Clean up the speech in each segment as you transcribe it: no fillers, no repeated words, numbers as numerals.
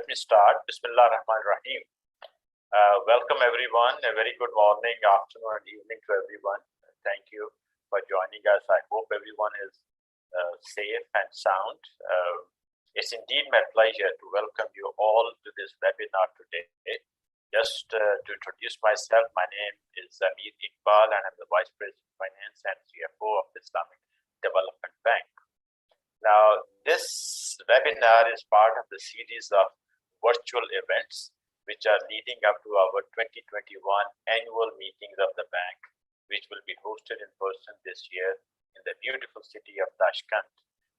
let me start. Bismillah Rahman Rahim. Welcome everyone. A very good morning, afternoon, and evening to everyone. Thank you for joining us. I hope everyone is safe and sound. It's indeed my pleasure to welcome you all to this webinar today. Just to introduce myself, my name is Zamir Iqbal, and I'm the Vice President of Finance and CFO of the Islamic Development Bank. Now, this webinar is part of the series of virtual events which are leading up to our 2021 annual meetings of the bank, which will be hosted in person this year in the beautiful city of Tashkent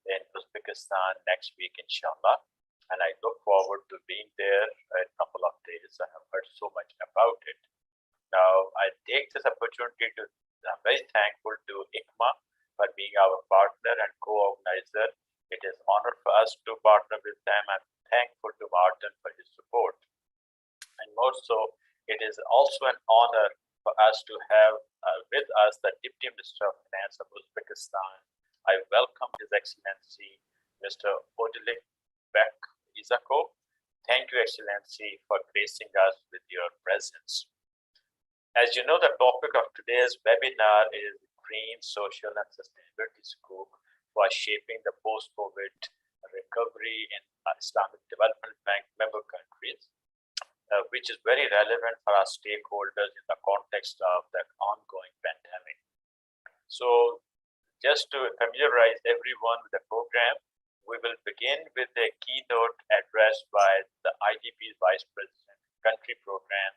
in Uzbekistan next week, inshallah. And I look forward to being there in a couple of days. I have heard so much about it. Now, I take this opportunity to, I'm very thankful to ICMA for being our partner and co-organizer. It is an honor for us to partner with them. I'm thankful to Martin for his support. And more so, it is also an honor for us to have with us the Deputy Minister of Finance of Uzbekistan. I welcome His Excellency, Mr. Odilik Bek Izakov. Thank you, Excellency, for gracing us with your presence. As you know, the topic of today's webinar is green, social, and sustainability scope for shaping the post-COVID recovery in Islamic Development Bank member countries, which is very relevant for our stakeholders in the context of the ongoing pandemic. So, just to familiarize everyone with the program, we will begin with a keynote address by the IDB's Vice President, Country Program,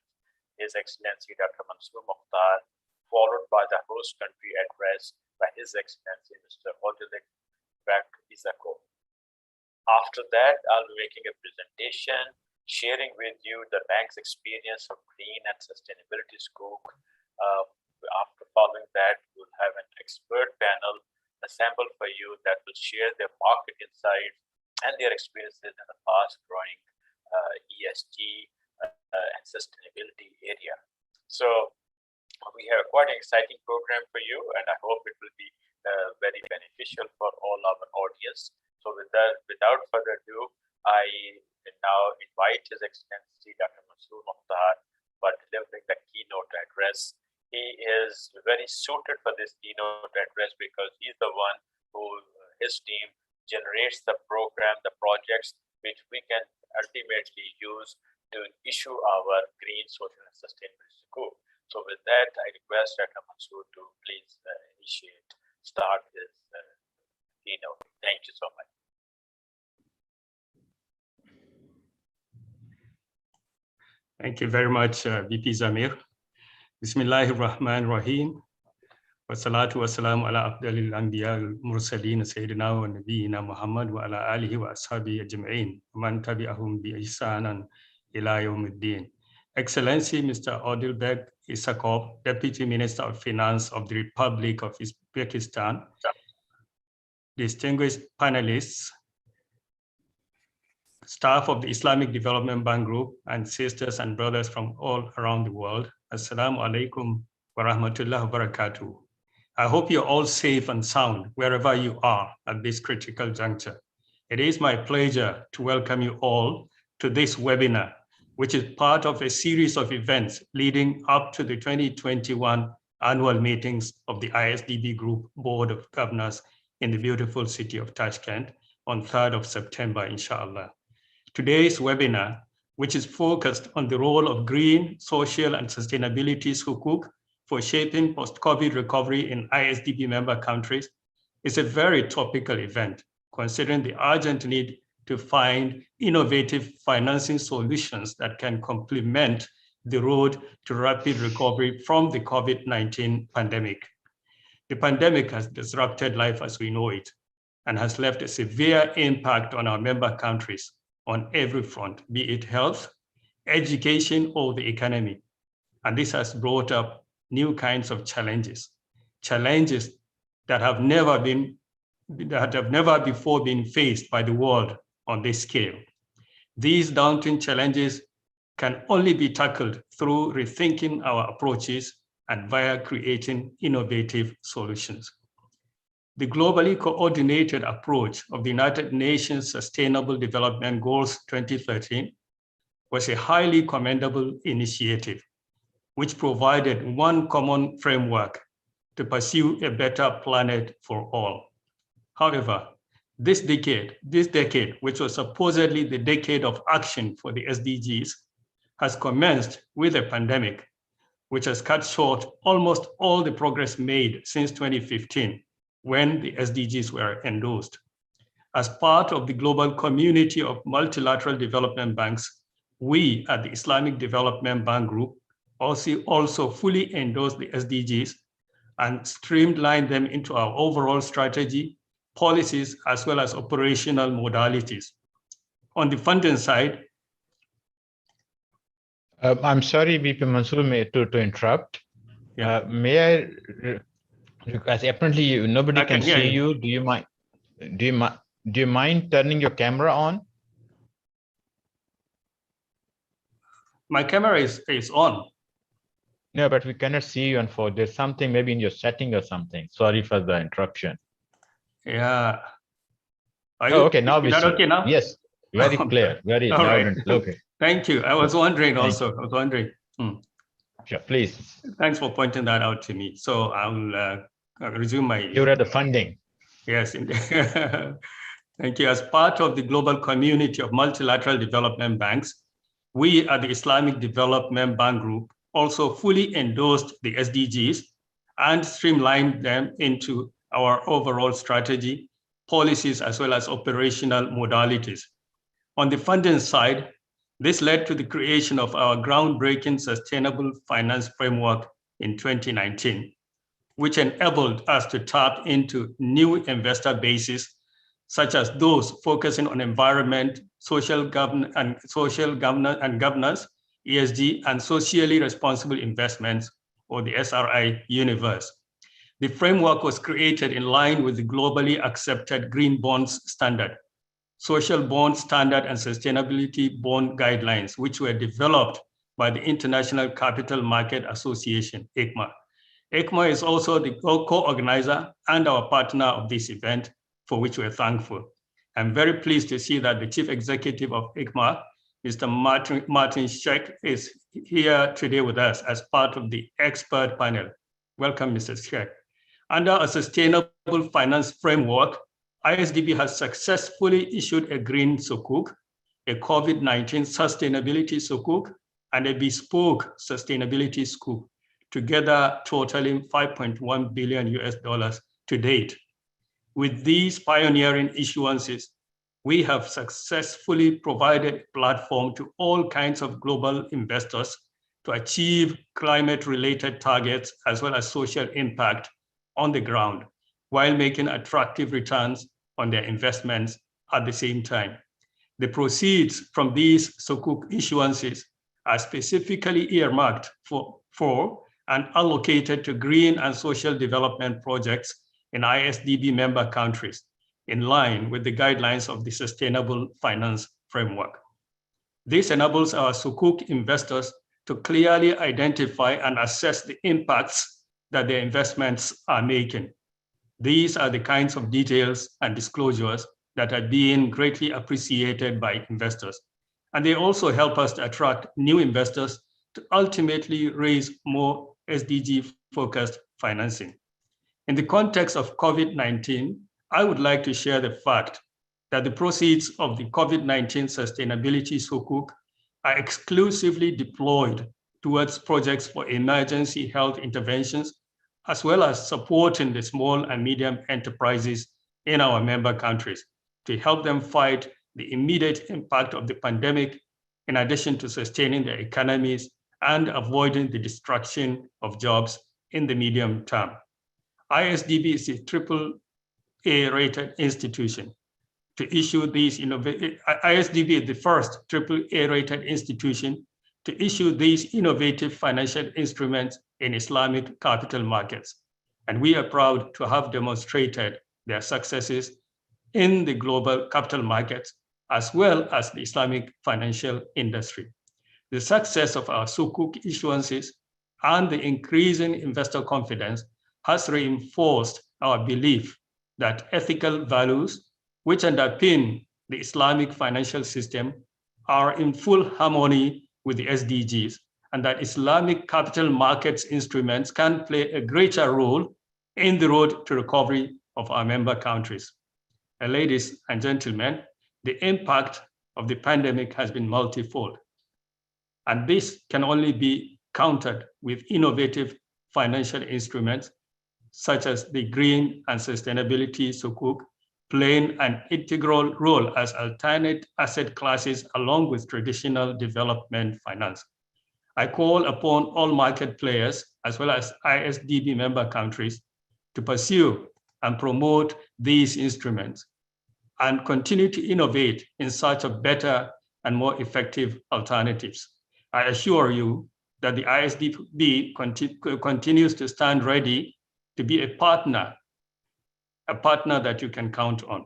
His Excellency Dr. Mansoor Mukhtar, followed by the host country address by His Excellency Mr. Odilik Bek Izakov. After that, I'll be making a presentation, sharing with you the bank's experience of green and sustainability scope. After following that, we'll have an expert panel assembled for you that will share their market insights and their experiences in the fast-growing ESG and sustainability area. So, we have quite an exciting program for you, and I hope it will be very beneficial for all our audience. So with that, without further ado, I now invite His Excellency Dr. Mansoor Mukhtar for delivering the keynote address. He is very suited for this keynote address because he's the one who, his team, generates the program, the projects, which we can ultimately use to issue our green, social, and sustainability scope. So with that, I request Dr. Mansoor to please start his keynote. Thank you so much. Thank you very much, VP Zamir. Bismillahir Rahmanir Rahim. Wassalatu wassalamu ala afdalil anbiya al-mursalin sayyidina wa nabiyyina Muhammad wa ala alihi wa ashabihi ajma'in. Man tabi'ahum bi ihsanan ila yawmiddin. Excellency Mr. Odilik Bek Izakov, Deputy Minister of Finance of the Republic of Uzbekistan, distinguished panelists, staff of the Islamic Development Bank Group, and sisters and brothers from all around the world, Assalamu alaikum wa rahmatullahi wa barakatuh. I hope you're all safe and sound wherever you are at this critical juncture. It is my pleasure to welcome you all to this webinar, which is part of a series of events leading up to the 2021 annual meetings of the ISDB Group Board of Governors in the beautiful city of Tashkent on 3rd of September, inshallah. Today's webinar, which is focused on the role of green, social, and sustainability sukuk for shaping post-COVID recovery in ISDB member countries, is a very topical event, considering the urgent need to find innovative financing solutions that can complement the road to rapid recovery from the COVID-19 pandemic. The pandemic has disrupted life as we know it and has left a severe impact on our member countries on every front, be it health, education, or the economy. And this has brought up new kinds of challenges that have never before been faced by the world on this scale. These daunting challenges can only be tackled through rethinking our approaches and via creating innovative solutions. The globally coordinated approach of the United Nations Sustainable Development Goals 2013 was a highly commendable initiative, which provided one common framework to pursue a better planet for all. However, this decade, which was supposedly the decade of action for the SDGs, has commenced with a pandemic, which has cut short almost all the progress made since 2015, when the SDGs were endorsed. As part of the global community of multilateral development banks, we at the Islamic Development Bank Group also fully endorse the SDGs and streamline them into our overall strategy, policies, as well as operational modalities. On the funding side, I'm sorry, VP Mansoor, to interrupt. Yeah. May I, as apparently nobody can see you, do you mind turning your camera on? My camera is on. No, but we cannot see you, and there's something maybe in your setting or something. Sorry for the interruption. Yeah. Okay, now we see. Okay now? Yes, very clear, very loud and okay. Thank you. I was wondering also. I was wondering. Sure, please. Thanks for pointing that out to me. So I'll resume my. You read the funding. Yes, indeed. Thank you. As part of the global community of multilateral development banks, we at the Islamic Development Bank Group also fully endorsed the SDGs and streamlined them into our overall strategy, policies, as well as operational modalities. On the funding side, this led to the creation of our groundbreaking sustainable finance framework in 2019, which enabled us to tap into new investor bases, such as those focusing on environment, social governance, ESG, and socially responsible investments, or the SRI universe. The framework was created in line with the globally accepted green bonds standard, social bond standard, and sustainability bond guidelines, which were developed by the International Capital Market Association, ICMA. ICMA is also the co-organizer and our partner of this event, for which we're thankful. I'm very pleased to see that the Chief Executive of ICMA, Mr. Martin Sheikh, is here today with us as part of the expert panel. Welcome, Mr. Sheikh. Under a sustainable finance framework, ISDB has successfully issued a green Sukuk, a COVID-19 sustainability Sukuk, and a bespoke sustainability Sukuk, together totaling $5.1 billion to date. With these pioneering issuances, we have successfully provided a platform to all kinds of global investors to achieve climate-related targets as well as social impact on the ground, while making attractive returns on their investments at the same time. The proceeds from these Sukuk issuances are specifically earmarked for and allocated to green and social development projects in ISDB member countries, in line with the guidelines of the Sustainable Finance Framework. This enables our Sukuk investors to clearly identify and assess the impacts that their investments are making. These are the kinds of details and disclosures that are being greatly appreciated by investors. And they also help us to attract new investors to ultimately raise more SDG-focused financing. In the context of COVID-19, I would like to share the fact that the proceeds of the COVID-19 sustainability Sukuk are exclusively deployed towards projects for emergency health interventions, as well as supporting the small and medium enterprises in our member countries to help them fight the immediate impact of the pandemic, in addition to sustaining their economies and avoiding the destruction of jobs in the medium term. ISDB is a AAA rated institution to issue these ISDB is the first AAA rated institution to issue these innovative financial instruments in Islamic capital markets. And we are proud to have demonstrated their successes in the global capital markets, as well as the Islamic financial industry. The success of our Sukuk issuances and the increasing investor confidence has reinforced our belief that ethical values, which underpin the Islamic financial system, are in full harmony with the SDGs, and that Islamic capital markets instruments can play a greater role in the road to recovery of our member countries. And ladies and gentlemen, the impact of the pandemic has been multifold, and this can only be countered with innovative financial instruments such as the green and sustainability Sukuk, playing an integral role as alternate asset classes along with traditional development finance. I call upon all market players as well as ISDB member countries to pursue and promote these instruments and continue to innovate in search of better and more effective alternatives. I assure you that the ISDB continues to stand ready to be a partner that you can count on.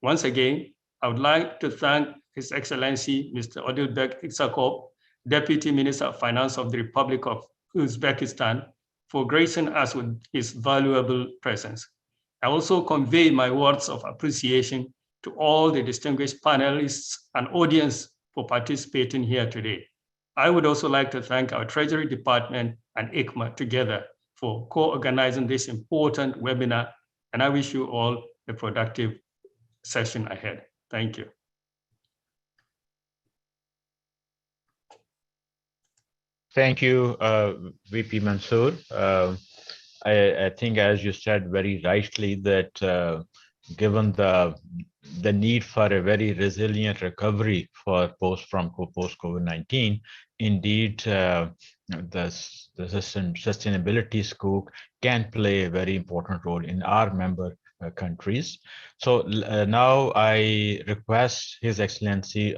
Once again, I would like to thank His Excellency, Mr. Odilbek Iksakov, Deputy Minister of Finance of the Republic of Uzbekistan, for gracing us with his valuable presence. I also convey my words of appreciation to all the distinguished panelists and audience for participating here today. I would also like to thank our Treasury Department and ICMA together for co-organizing this important webinar, and I wish you all a productive session ahead. Thank you. Thank you, VP Mansoor. I think, as you said very rightly, that given the need for a very resilient recovery for post-COVID-19, indeed, the sustainability Sukuk can play a very important role in our member countries. So now I request His Excellency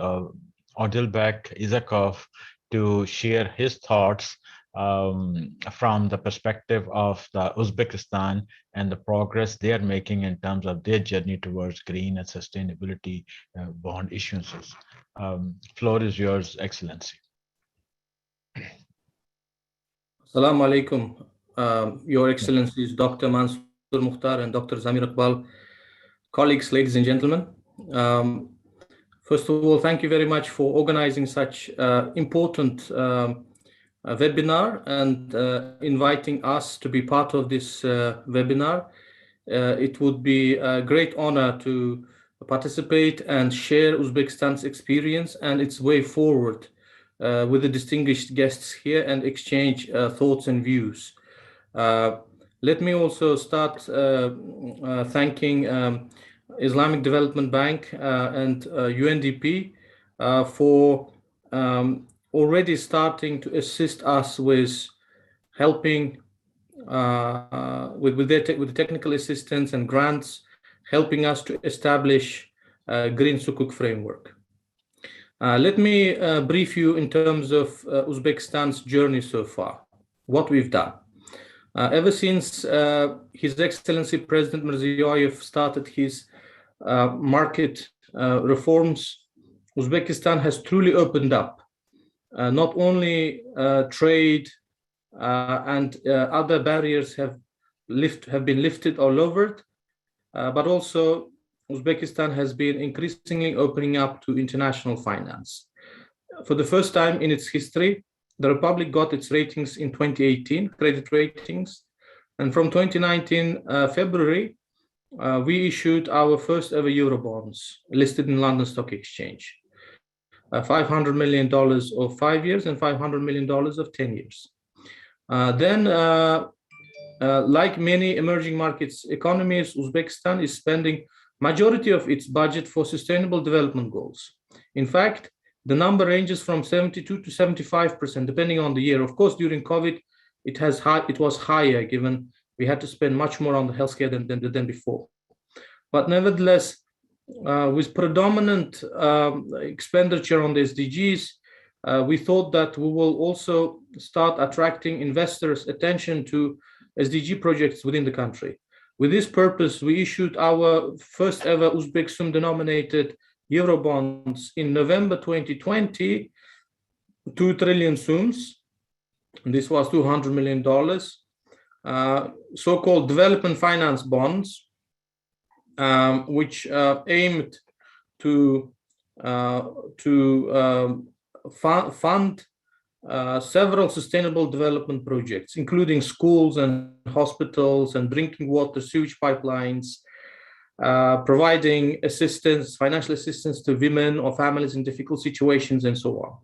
Odilbek Iksakov to share his thoughts from the perspective of the Uzbekistan and the progress they are making in terms of their journey towards green and sustainability bond issuances. Floor is yours, Excellency. Assalamu alaikum, Your Excellencies, Dr. Mansoor Mukhtar and Dr. Zamir Iqbal, colleagues, ladies and gentlemen. First of all, thank you very much for organizing such important webinar and inviting us to be part of this webinar. It would be a great honor to participate and share Uzbekistan's experience and its way forward with the distinguished guests here and exchange thoughts and views. Let me also start thanking Islamic Development Bank and UNDP for already starting to assist us with helping with the technical assistance and grants, helping us to establish a green Sukuk framework. Let me brief you in terms of Uzbekistan's journey so far, what we've done. Ever since His Excellency President Mirziyoyev started his market reforms, Uzbekistan has truly opened up. Not only trade and other barriers have been lifted or lowered, but also Uzbekistan has been increasingly opening up to international finance. For the first time in its history, the Republic got its ratings in 2018, credit ratings, and from 2019 February, we issued our first ever Eurobonds listed in London Stock Exchange. $500 million of 5 years and $500 million of 10 years. Like many emerging markets economies, Uzbekistan is spending majority of its budget for sustainable development goals. In fact, the number ranges from 72 to 75%, depending on the year. Of course, during COVID, it was higher, given we had to spend much more on the healthcare than before. But nevertheless, with predominant expenditure on the SDGs, we thought that we will also start attracting investors' attention to SDG projects within the country. With this purpose, we issued our first ever Uzbek Sum denominated Eurobonds in November 2020, 2 trillion Sums. This was $200 million, so-called development finance bonds, which aimed to to fund several sustainable development projects, including schools and hospitals and drinking water, sewage pipelines, providing assistance, financial assistance to women or families in difficult situations, and so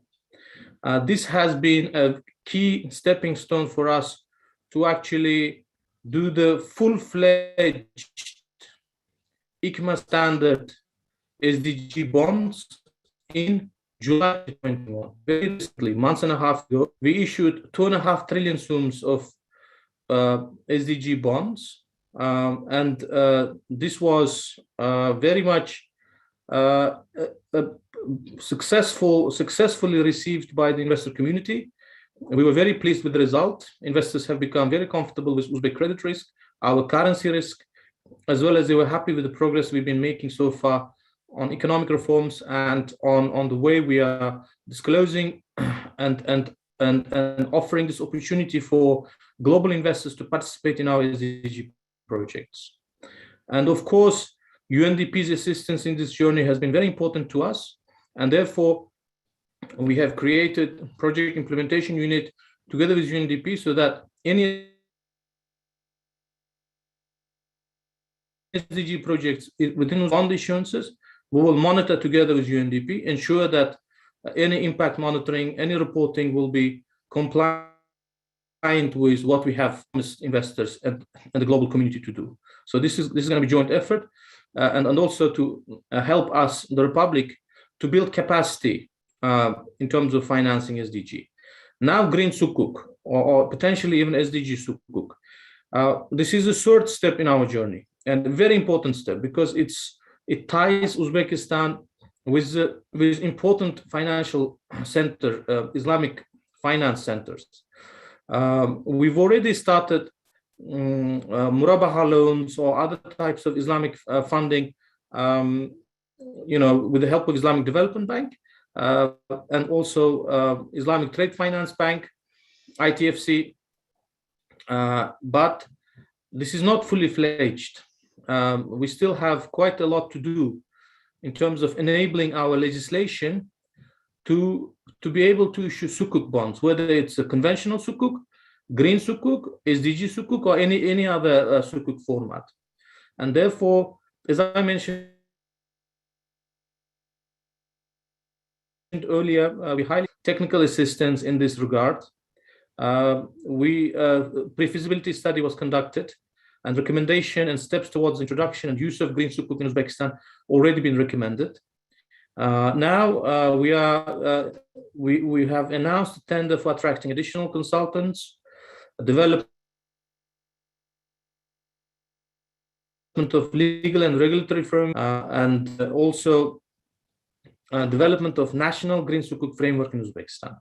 on. This has been a key stepping stone for us to actually do the full-fledged ICMA standard SDG bonds in July 2021. Very recently, months and a half ago, we issued 2.5 trillion sums of SDG bonds. This was very much successfully received by the investor community. We were very pleased with the result. Investors have become very comfortable with Uzbek credit risk, our currency risk, as well as they were happy with the progress we've been making so far on economic reforms and on the way we are disclosing and offering this opportunity for global investors to participate in our SDG projects. And of course, UNDP's assistance in this journey has been very important to us, and therefore we have created project implementation unit together with UNDP so that any SDG projects within bond issuances, we will monitor together with UNDP, ensure that any impact monitoring, any reporting will be compliant with what we have promised investors and the global community to do. So this is going to be a joint effort, and also to help us, the Republic, to build capacity in terms of financing SDG. Now, Green Sukuk, or potentially even SDG Sukuk. This is the third step in our journey, and a very important step because it ties Uzbekistan with important financial center, Islamic finance centers. We've already started murabaha loans or other types of Islamic funding, with the help of Islamic Development Bank and also Islamic Trade Finance Bank, ITFC. But this is not fully fledged. We still have quite a lot to do in terms of enabling our legislation to be able to issue Sukuk bonds, whether it's a conventional Sukuk, Green Sukuk, SDG Sukuk, or any other Sukuk format. And therefore, as I mentioned earlier, we highly technical assistance in this regard. Pre-feasibility study was conducted, and recommendation and steps towards introduction and use of Green Sukuk in Uzbekistan already been recommended. Now we have announced a tender for attracting additional consultants, development of legal and regulatory firm, and also development of national Green Sukuk framework in Uzbekistan.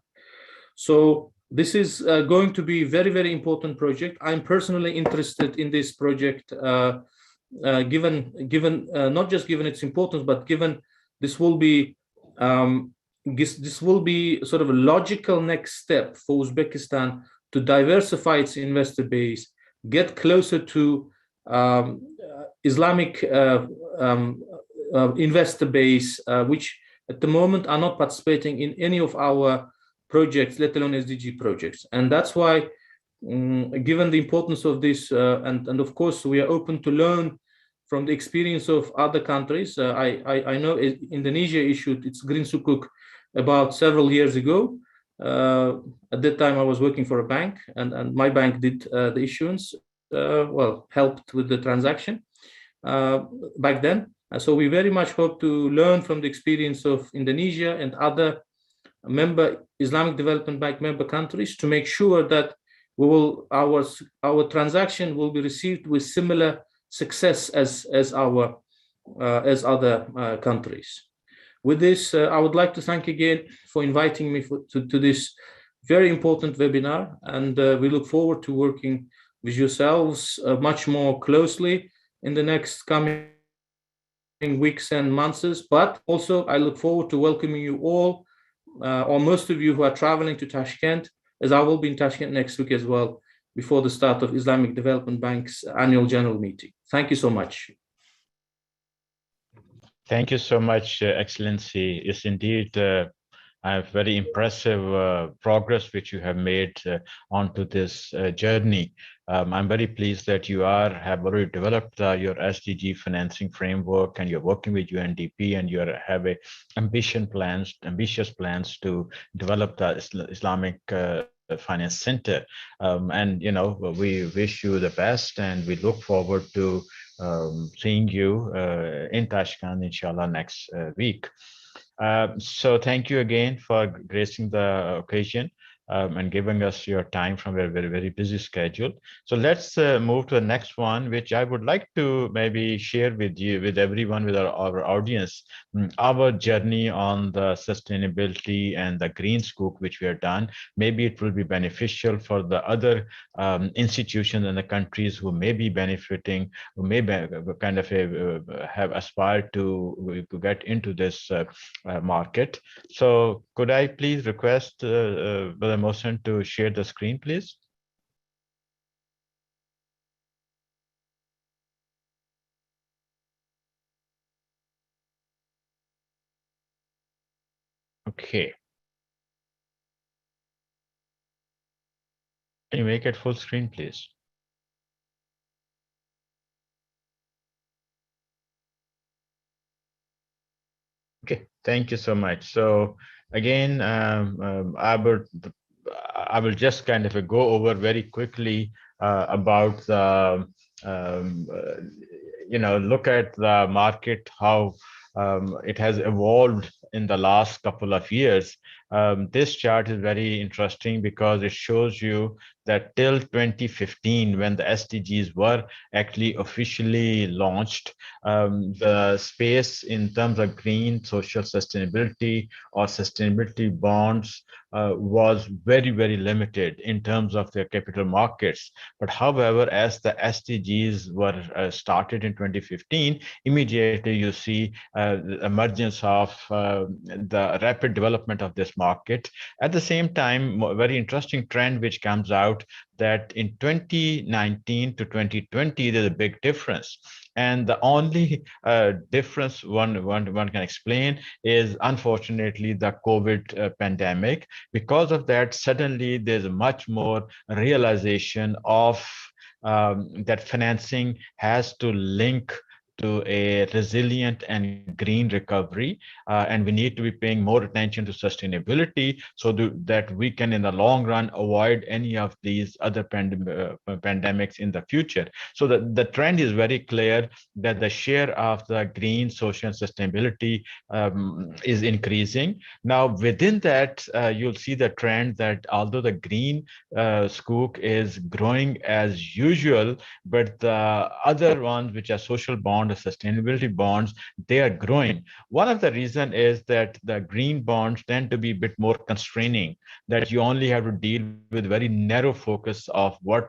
So this is going to be a very, very important project. I'm personally interested in this project, given not just given its importance, but given this will be sort of a logical next step for Uzbekistan to diversify its investor base, get closer to Islamic investor base, which at the moment are not participating in any of our projects, let alone SDG projects. And that's why, given the importance of this, and of course, we are open to learn from the experience of other countries. I know Indonesia issued its Green Sukuk about several years ago. At that time, I was working for a bank, and my bank did the issuance, helped with the transaction back then. So we very much hope to learn from the experience of Indonesia and other Islamic Development Bank member countries to make sure that our transaction will be received with similar success as other countries. With this, I would like to thank again for inviting me to this very important webinar, and we look forward to working with yourselves much more closely in the next coming weeks and months. But also, I look forward to welcoming you all, or most of you who are traveling to Tashkent, as I will be in Tashkent next week as well, before the start of Islamic Development Bank's annual general meeting. Thank you so much. Thank you so much, Excellency. It's indeed very impressive progress which you have made onto this journey. I'm very pleased that you have already developed your SDG financing framework, and you're working with UNDP, and you have ambitious plans to develop the Islamic Finance Center. And we wish you the best, and we look forward to seeing you in Tashkent, inshallah, next week. So thank you again for gracing the occasion and giving us your time from a very, very busy schedule. So let's move to the next one, which I would like to maybe share with you, with everyone, with our audience, our journey on the sustainability and the green sukuk which we have done. Maybe it will be beneficial for the other institutions and the countries who may be benefiting, who may be kind of have aspired to get into this market. So could I please request Brother Mohsen to share the screen, please? Okay. Can you make it full screen, please? Okay, thank you so much. So again, I will just kind of go over very quickly about the look at the market, how it has evolved in the last couple of years. This chart is very interesting because it shows you that till 2015, when the SDGs were actually officially launched, the space in terms of green social sustainability or sustainability bonds was very, very limited in terms of their capital markets. But however, as the SDGs were started in 2015, immediately you see the emergence of the rapid development of this market. At the same time, a very interesting trend which comes out that in 2019 to 2020, there's a big difference. And the only difference one can explain is, unfortunately, the COVID pandemic. Because of that, suddenly there's much more realization of that financing has to link to a resilient and green recovery, and we need to be paying more attention to sustainability so that we can in the long run avoid any of these other pandemics in the future. So the trend is very clear that the share of the green social and sustainability is increasing. Now within that, you'll see the trend that although the green sukuk is growing as usual, but the other ones, which are social bonds, the sustainability bonds, they are growing. One of the reasons is that the green bonds tend to be a bit more constraining, that you only have to deal with very narrow focus of what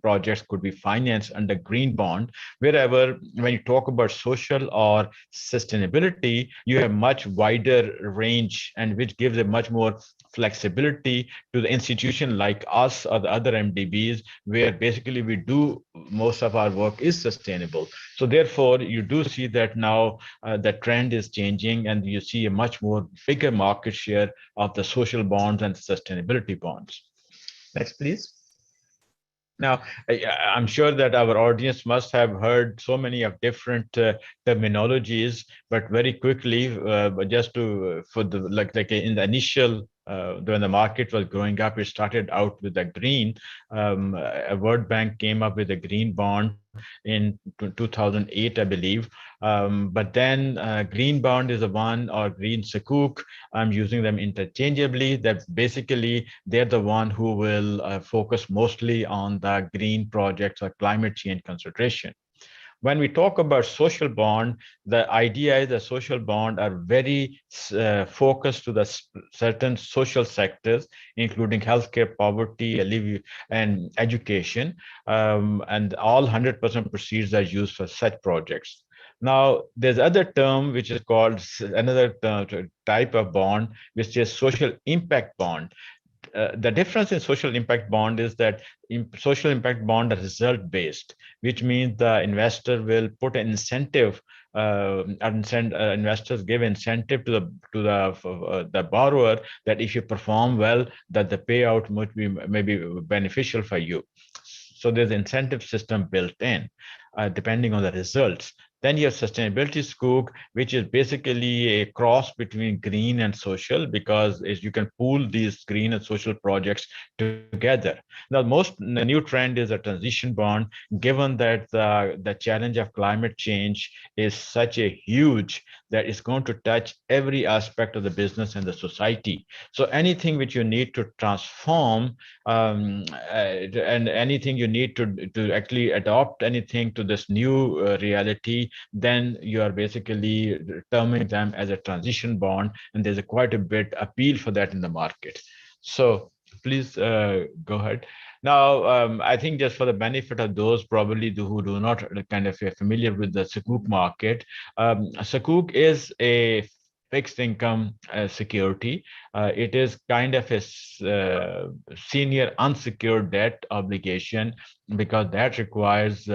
projects could be financed under green bond. Wherever when you talk about social or sustainability, you have much wider range, and which gives a much more flexibility to the institution like us or the other MDBs, where basically we do most of our work is sustainable. So therefore, you do see that now the trend is changing, and you see a much more bigger market share of the social bonds and sustainability bonds. Next, please. Now, I'm sure that our audience must have heard so many of different terminologies, but very quickly, just to for the like in the initial when the market was growing up, it started out with the green. A World Bank came up with a green bond in 2008, I believe. But then green bond is the one, or green sukuk. I'm using them interchangeably. That basically they're the one who will focus mostly on the green projects or climate change consideration. When we talk about social bond, the idea is that social bond are very focused to the certain social sectors, including healthcare, poverty, and education, and all 100% proceeds are used for such projects. Now, there's other term which is called another type of bond, which is social impact bond. The difference in social impact bond is that social impact bond are result based, which means the investor will put an incentive investors give incentive to the borrower that if you perform well, that the payout might be maybe beneficial for you. So there's incentive system built in, depending on the results. Then you have sustainability sukuk, which is basically a cross between green and social, because you can pool these green and social projects together. Now, the new trend is a transition bond, given that the challenge of climate change is such a huge that it's going to touch every aspect of the business and the society. So anything which you need to transform, and anything you need to actually adopt anything to this new reality, then you are basically terming them as a transition bond, and there's quite a bit appeal for that in the market. So please go ahead. Now, I think just for the benefit of those probably who do not kind of familiar with the Sukuk market, Sukuk is a fixed income security. It is kind of a senior unsecured debt obligation, because that requires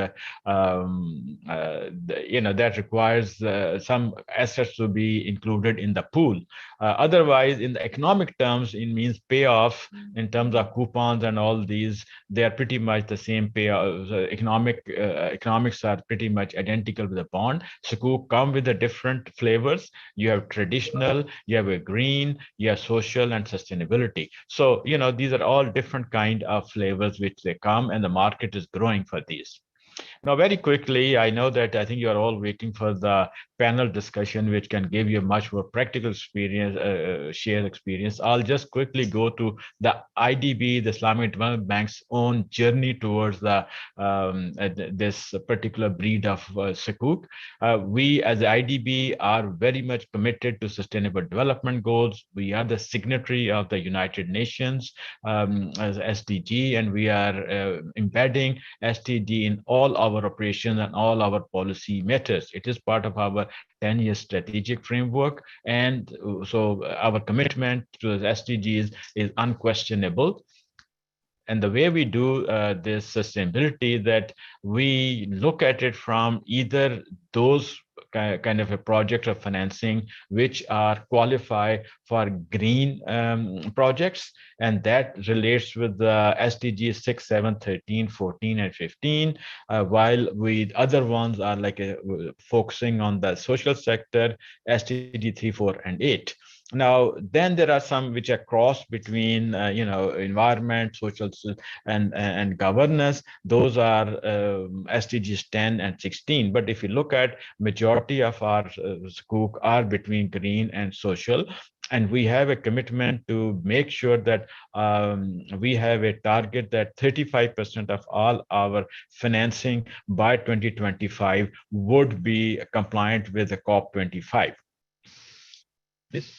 some assets to be included in the pool. Otherwise, in the economic terms, it means payoff in terms of coupons and all these. They are pretty much the same payoff. Economics are pretty much identical with the bond. Sukuk come with the different flavors. You have traditional, you have a green, you have social and sustainability. So these are all different kind of flavors which they come, and the market is growing for these. Now, very quickly, I know that I think you are all waiting for the panel discussion, which can give you a much more practical experience, shared experience. I'll just quickly go to the IDB, the Islamic Development Bank's own journey towards this particular breed of Sukuk. We, as the IDB, are very much committed to sustainable development goals. We are the signatory of the United Nations as SDG, and we are embedding SDG in all our operations and all our policy matters. It is part of our 10-year strategic framework, and so our commitment to the SDGs is unquestionable. And the way we do this sustainability, that we look at it from either those kind of a project of financing which are qualify for green projects, and that relates with the SDGs 6, 7, 13, 14, and 15, while with other ones are like focusing on the social sector, SDG 3, 4, and 8. Now, then there are some which are cross between, environment, social, and governance. Those are SDGs 10 and 16. But if you look at majority of our Sukuk are between green and social, and we have a commitment to make sure that we have a target that 35% of all our financing by 2025 would be compliant with the COP25. Please.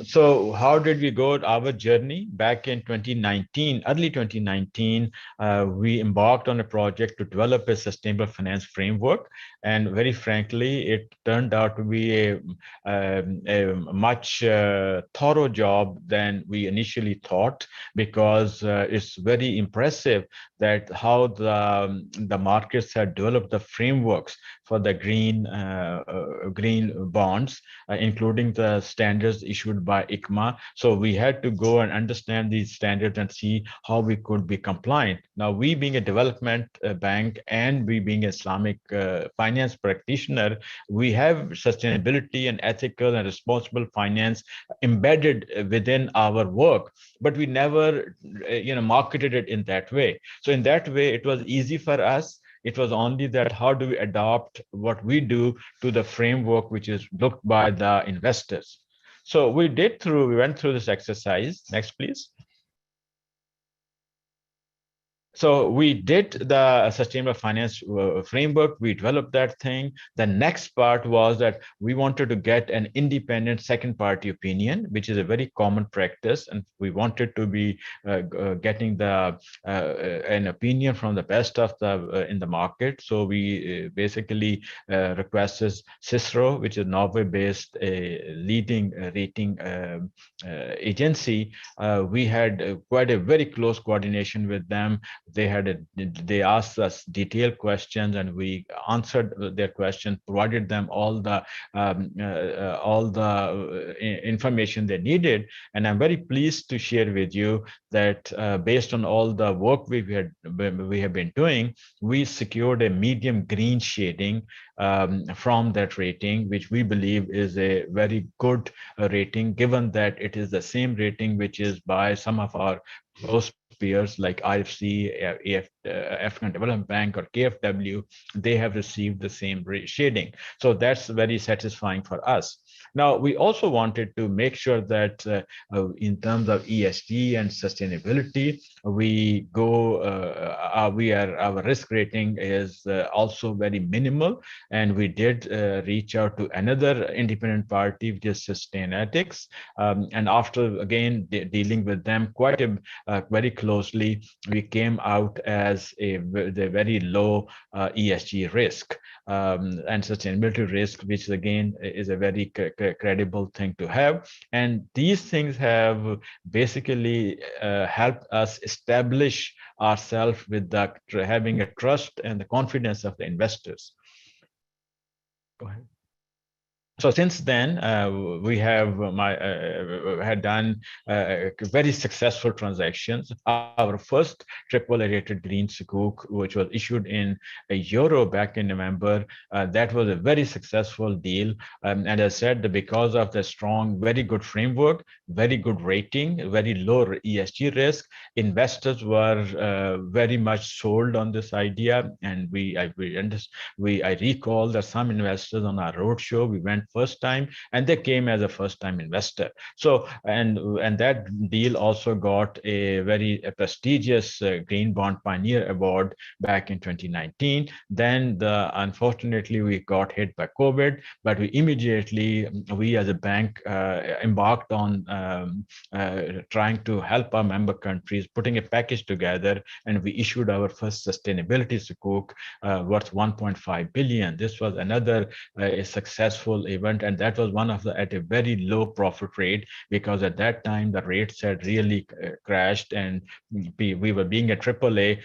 So how did we go our journey? Back in 2019, early 2019, we embarked on a project to develop a sustainable finance framework. And very frankly, it turned out to be a much thorough job than we initially thought, because it's very impressive that how the markets have developed the frameworks for the green bonds, including the standards issued by ICMA. So we had to go and understand these standards and see how we could be compliant. Now, we being a development bank and we being Islamic finance practitioner, we have sustainability and ethical and responsible finance embedded within our work, but we never marketed it in that way. So in that way, it was easy for us. It was only that how do we adopt what we do to the framework which is looked by the investors. So we went through this exercise. Next, please. So we did the sustainable finance framework. We developed that thing. The next part was that we wanted to get an independent second party opinion, which is a very common practice. And we wanted to be getting an opinion from the best of in the market. So we basically requested Cicero, which is Norway-based leading rating agency. We had quite a very close coordination with them. they asked us detailed questions, and we answered their questions, provided them all the information they needed. And I'm very pleased to share with you that based on all the work we have been doing, we secured a medium green shading from that rating, which we believe is a very good rating, given that it is the same rating which is by some of our close peers like IFC, African Development Bank, or KfW. They have received the same shading. So that's very satisfying for us. Now, we also wanted to make sure that in terms of ESG and sustainability, we go, our risk rating is also very minimal. And we did reach out to another independent party, which is Sustainalytics. And after, again, dealing with them quite very closely, we came out as a very low ESG risk and sustainability risk, which again is a very credible thing to have. And these things have basically helped us establish ourselves with having a trust and the confidence of the investors. Go ahead. So since then, we have had done very successful transactions. Our first AAA rated green Sukuk, which was issued in euro back in November, that was a very successful deal. And as I said, because of the strong, very good framework, very good rating, very low ESG risk, investors were very much sold on this idea. And I recall that some investors on our roadshow, we went first time, and they came as a first-time investor. So, and that deal also got a very prestigious Green Bond Pioneer Award back in 2019. Then, unfortunately, we got hit by COVID, but we as a bank embarked on trying to help our member countries, putting a package together, and we issued our first sustainability Sukuk worth 1.5 billion. This was another a successful event, and that was one of at a very low profit rate, because at that time the rates had really crashed, and we were being a AAA.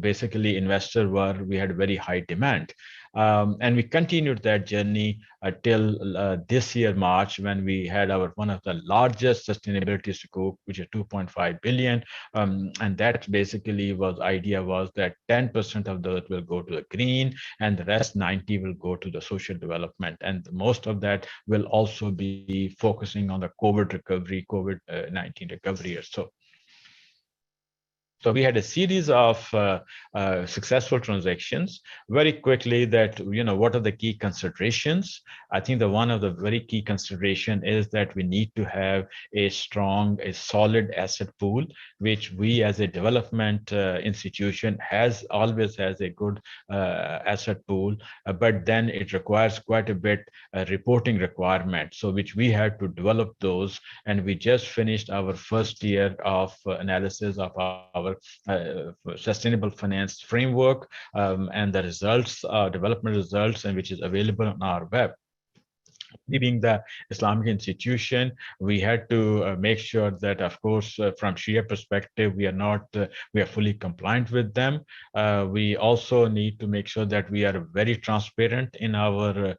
Basically, we had very high demand. And we continued that journey till this year, March, when we had one of the largest sustainability Sukuk, which is 2.5 billion. And that basically idea was that 10% of those will go to the green, and the rest 90 will go to the social development. And most of that will also be focusing on the COVID-19 recovery or so. So we had a series of successful transactions. Very quickly, what are the key considerations? I think one of the very key consideration is that we need to have a solid asset pool, which we as a development institution always has a good asset pool, but then it requires quite a bit reporting requirement. So which we had to develop those, and we just finished our first year of analysis of our sustainable finance framework, and the results, development results, and which is available on our web. Being the Islamic institution, we had to make sure that, of course, from Sharia perspective, we are fully compliant with them. We also need to make sure that we are very transparent in our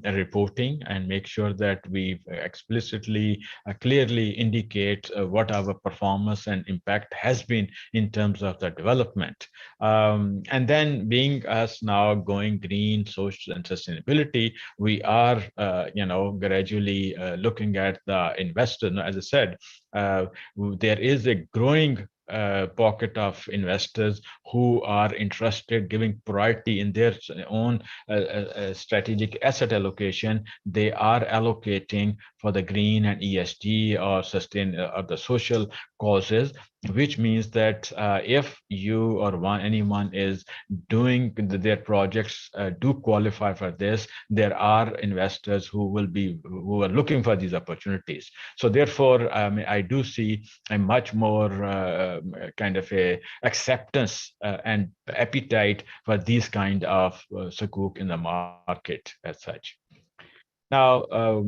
reporting, and make sure that we explicitly, clearly indicate what our performance and impact has been in terms of the development. And then, being us now going green, social, and sustainability, we are gradually looking at the investor. As I said, there is a growing pocket of investors who are interested, giving priority in their own strategic asset allocation. They are allocating for the green and ESG or the social causes, which means that if you or anyone is doing their projects do qualify for this, there are investors who are looking for these opportunities. So therefore, I do see a much more kind of a acceptance and appetite for these kind of Sukuk in the market as such. Now, I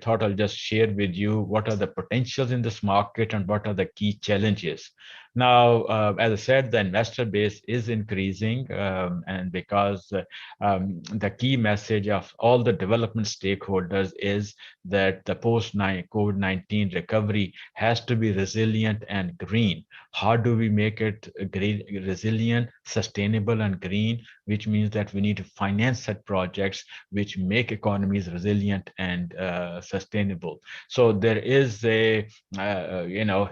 thought I'll just share with you what are the potentials in this market and what are the key challenges. Now, as I said, the investor base is increasing, and because the key message of all the development stakeholders is that the post-COVID-19 recovery has to be resilient and green. How do we make it green, resilient, sustainable, and green? Which means that we need to finance such projects which make economies resilient and sustainable. So there is a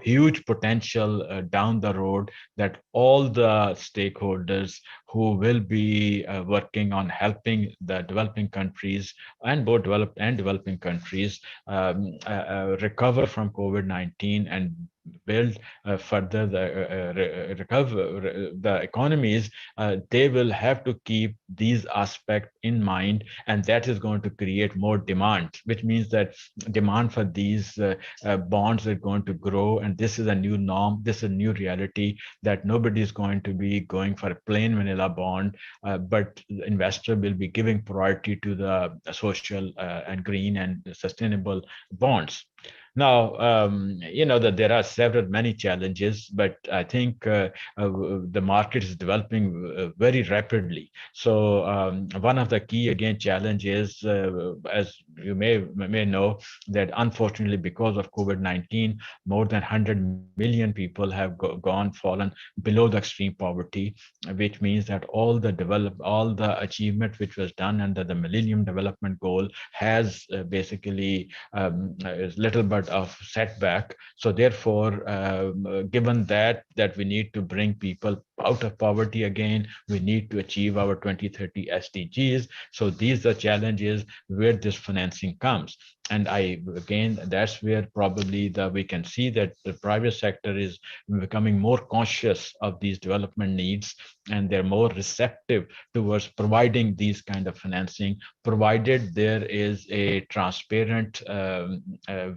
huge potential down the road that all the stakeholders who will be working on helping the developing countries and both developed and developing countries recover from COVID-19 and build further the recover the economies, they will have to keep these aspects in mind, and that is going to create more demand, which means that demand for these bonds are going to grow, and this is a new norm. This is a new reality that nobody is going to be going for a plain vanilla bond, but the investor will be giving priority to the social and green and sustainable bonds. Now, that there are many challenges, but I think the market is developing very rapidly. So one of the key, again, challenges, as you may know, that unfortunately, because of COVID-19, more than 100 million people have fallen below the extreme poverty, which means that all the achievement which was done under the Millennium Development Goal has basically little bit of setback. So therefore, given that we need to bring people out of poverty again, we need to achieve our 2030 SDGs. So these are challenges where this financing comes. And that's where probably we can see that the private sector is becoming more conscious of these development needs, and they're more receptive towards providing these kind of financing, provided there is a transparent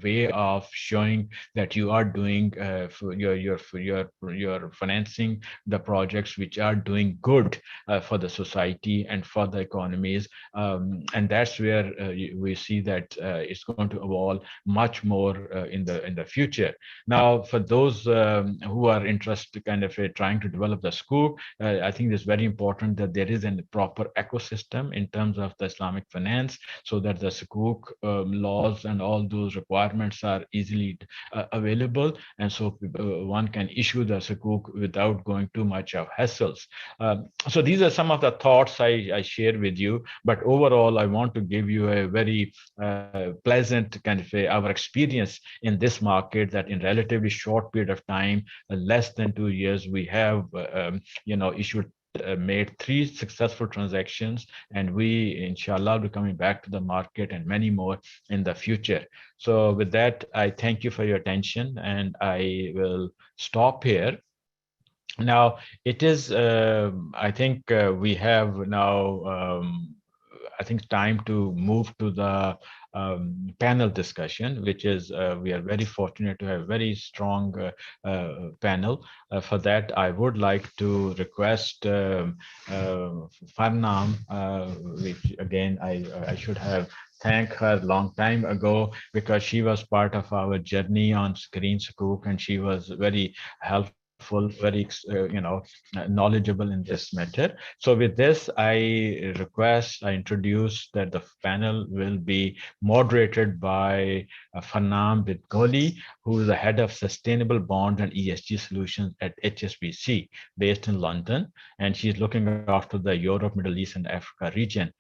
way of showing that you are doing for your financing the projects which are doing good for the society and for the economies, and that's where we see that it's going to evolve much more in the future. Now, for those who are interested, kind of trying to develop the Sukuk, I think it's very important that there is a proper ecosystem in terms of the Islamic finance, so that the Sukuk laws and all those requirements are easily available, and so one can issue the Sukuk without going too much of hassles. So these are some of the thoughts I share with you, but overall I want to give you a very pleasant kind of our experience in this market, that in relatively short period of time, less than 2 years, we have made 3 successful transactions, and we inshallah will be coming back to the market and many more in the future. So with that, I thank you for your attention, and I will stop here. Now it is I think we have now I think time to move to the panel discussion, which is we are very fortunate to have very strong panel. For that, I would like to request Farnam, which again I should have thanked her long time ago, because she was part of our journey on Green Sukuk, and she was very helpful, very knowledgeable in this matter. So with this, I introduce that the panel will be moderated by Farnam Bidgoli, who is the head of sustainable bond and ESG solutions at HSBC, based in London, and she's looking after the Europe, Middle East, and Africa region.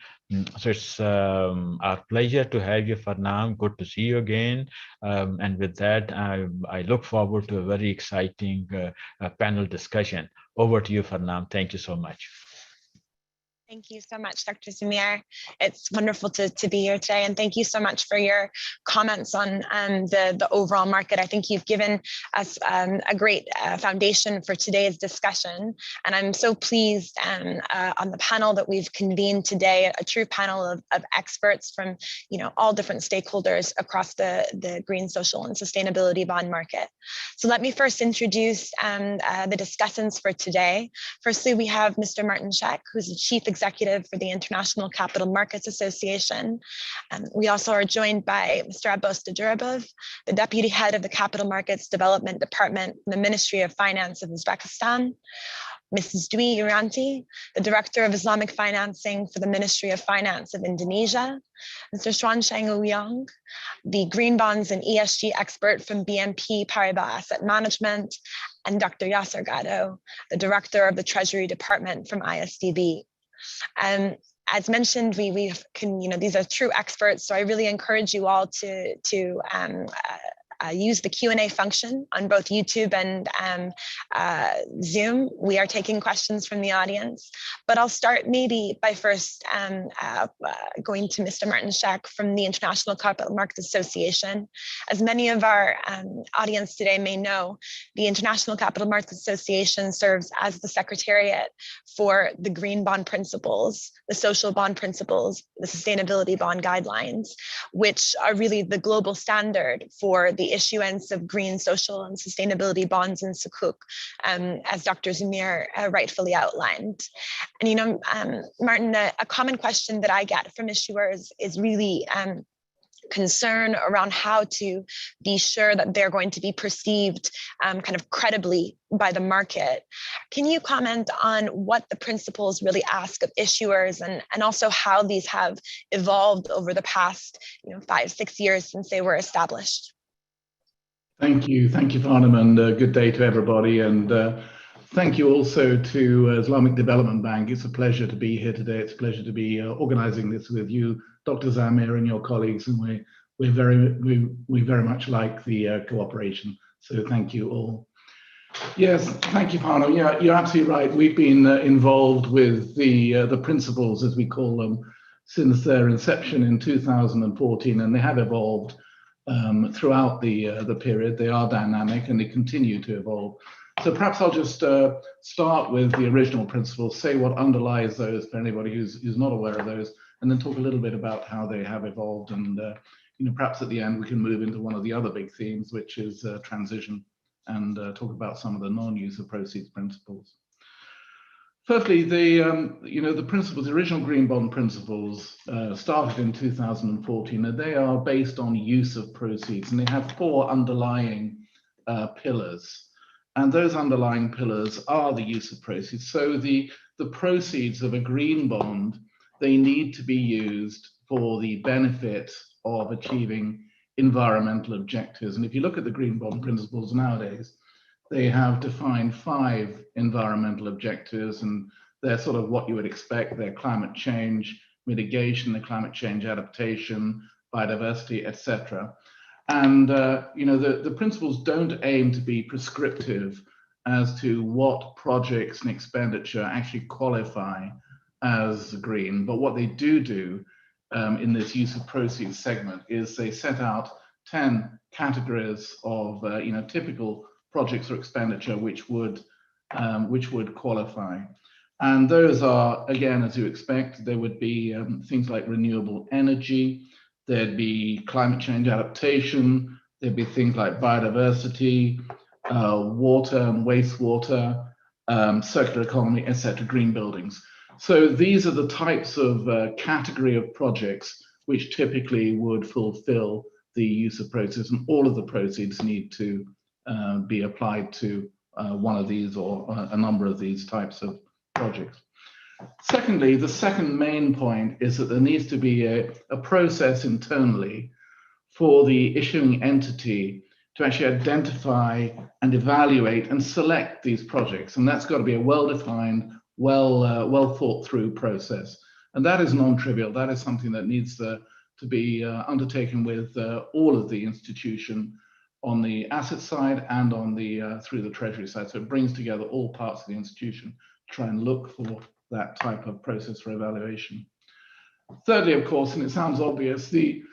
So it's our pleasure to have you, Farnam. Good to see you again. And with that, I look forward to a very exciting panel discussion. Over to you, Farnam. Thank you so much. Thank you so much, Dr. Samir. It's wonderful to be here today, and thank you so much for your comments on the overall market. I think you've given us a great foundation for today's discussion, and I'm so pleased on the panel that we've convened today, a true panel of experts from all different stakeholders across the green, social, and sustainability bond market. So let me first introduce the discussants for today. Firstly, we have Mr. Martin Scheck, who's the Chief Executive for the International Capital Markets Association. We also are joined by Mr. Abbas Dajurabov, the Deputy Head of the Capital Markets Development Department in the Ministry of Finance of Uzbekistan, Mrs. Dwi Yuranti, the Director of Islamic Financing for the Ministry of Finance of Indonesia, Mr. Swansheng Ouyang, the Green Bonds and ESG expert from BNP Paribas Asset Management, and Dr. Yasser Gado, the Director of the Treasury Department from ISDB. As mentioned, we can, these are true experts, so I really encourage you all to use the Q&A function on both YouTube and Zoom. We are taking questions from the audience, but I'll start maybe by first going to Mr. Martin Scheck from the International Capital Markets Association. As many of our audience today may know, the International Capital Markets Association serves as the secretariat for the green bond principles, the social bond principles, the sustainability bond guidelines, which are really the global standard for the issuance of green, social, and sustainability bonds in Sukuk, as Dr. Zamir rightfully outlined. And Martin, a common question that I get from issuers is really concern around how to be sure that they're going to be perceived kind of credibly by the market. Can you comment on what the principles really ask of issuers and also how these have evolved over the past 5-6 years since they were established? Thank you, Farnham, and good day to everybody. And thank you also to Islamic Development Bank. It's a pleasure to be here today. It's a pleasure to be organizing this with you, Dr. Zamir, and your colleagues. And we very much like the cooperation. So thank you all. Yes, thank you, Farnham. Yeah, you're absolutely right. We've been involved with the principles, as we call them, since their inception in 2014, and they have evolved throughout the period. They are dynamic and they continue to evolve. So perhaps I'll just start with the original principles, say what underlies those for anybody who's not aware of those, and then talk a little bit about how they have evolved. And perhaps at the end we can move into one of the other big themes, which is transition, and talk about some of the non-use of proceeds principles. Firstly, the principles, the original green bond principles started in 2014, and they are based on use of proceeds, and they have 4 underlying pillars. And those underlying pillars are the use of proceeds. So the proceeds of a green bond, they need to be used for the benefit of achieving environmental objectives. And if you look at the green bond principles nowadays, they have defined 5 environmental objectives, and they're sort of what you would expect. They're climate change mitigation, the climate change adaptation, biodiversity, etc. And the principles don't aim to be prescriptive as to what projects and expenditure actually qualify as green. But what they do in this use of proceeds segment is they set out 10 categories of typical projects or expenditure which would qualify. And those are, again, as you expect, there would be things like renewable energy, there'd be climate change adaptation, there'd be things like biodiversity, water and wastewater, circular economy, etc., green buildings. So these are the types of category of projects which typically would fulfill the use of proceeds, and all of the proceeds need to be applied to one of these or a number of these types of projects. Secondly, the second main point is that there needs to be a process internally for the issuing entity to actually identify and evaluate and select these projects. And that's got to be a well-defined, well thought through process. And that is non-trivial. That is something that needs to be undertaken with all of the institution on the asset side and on the through the treasury side. So it brings together all parts of the institution to try and look for that type of process for evaluation. Thirdly, of course, and it sounds obvious, the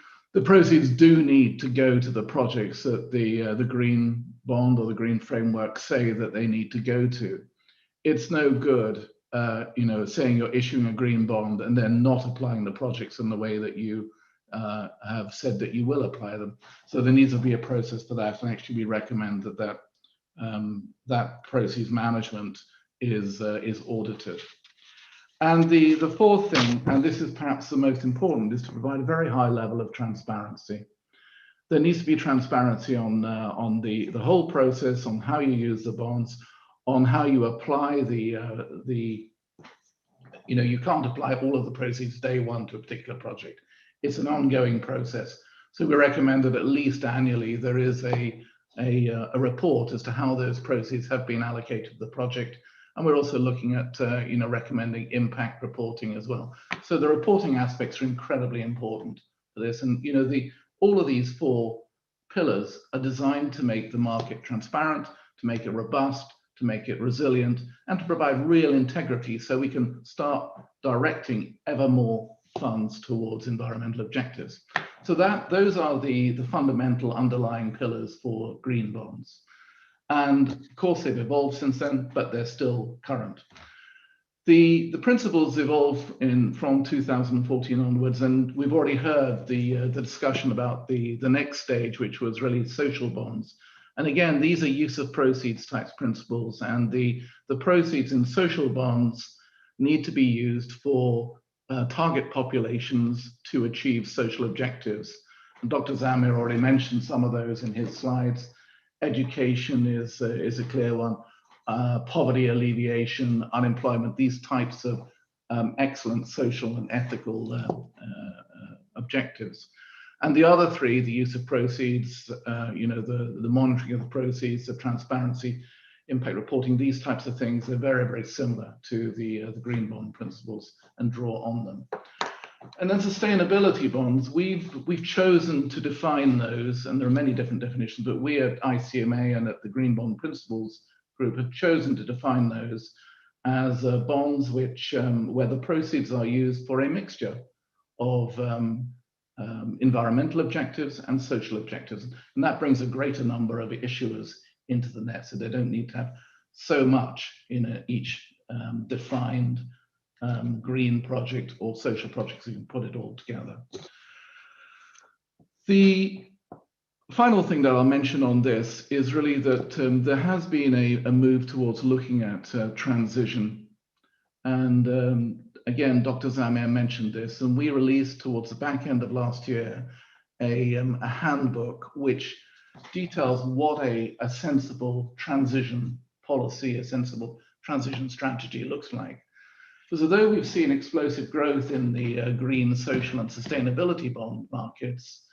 proceeds do need to go to the projects that the green bond or the green framework say that they need to go to. It's no good, saying you're issuing a green bond and then not applying the projects in the way that you have said that you will apply them. So there needs to be a process for that, and actually we recommend that proceeds management is audited. And the fourth thing, and this is perhaps the most important, is to provide a very high level of transparency. There needs to be transparency on the whole process, on how you use the bonds, on how you apply you can't apply all of the proceeds day one to a particular project. It's an ongoing process. So we recommend that at least annually there is a report as to how those proceeds have been allocated to the project. And we're also looking at recommending impact reporting as well. So the reporting aspects are incredibly important for this. And all of these four pillars are designed to make the market transparent, to make it robust, to make it resilient, and to provide real integrity so we can start directing ever more funds towards environmental objectives. So those are the fundamental underlying pillars for green bonds. And of course they've evolved since then, but they're still current. The principles evolved from 2014 onwards, and we've already heard the discussion about the next stage, which was really social bonds. And again, these are use of proceeds tax principles, and the proceeds in social bonds need to be used for target populations to achieve social objectives. And Dr. Zamir already mentioned some of those in his slides. Education is a clear one. Poverty alleviation, unemployment, these types of excellent social and ethical objectives. And the other three, the use of proceeds, the monitoring of the proceeds, the transparency, impact reporting, these types of things are very, very similar to the green bond principles and draw on them. And then sustainability bonds, we've chosen to define those, and there are many different definitions, but we at ICMA and at the Green Bond Principles Group have chosen to define those as bonds which where the proceeds are used for a mixture of environmental objectives and social objectives. And that brings a greater number of issuers into the net, so they don't need to have so much in each defined green project or social project, so you can put it all together. The final thing that I'll mention on this is really that there has been a move towards looking at transition. And again, Dr. Zamir mentioned this, and we released towards the back end of last year a handbook which details what a sensible transition policy, a sensible transition strategy looks like. Because although we've seen explosive growth in the green, social, and sustainability bond markets,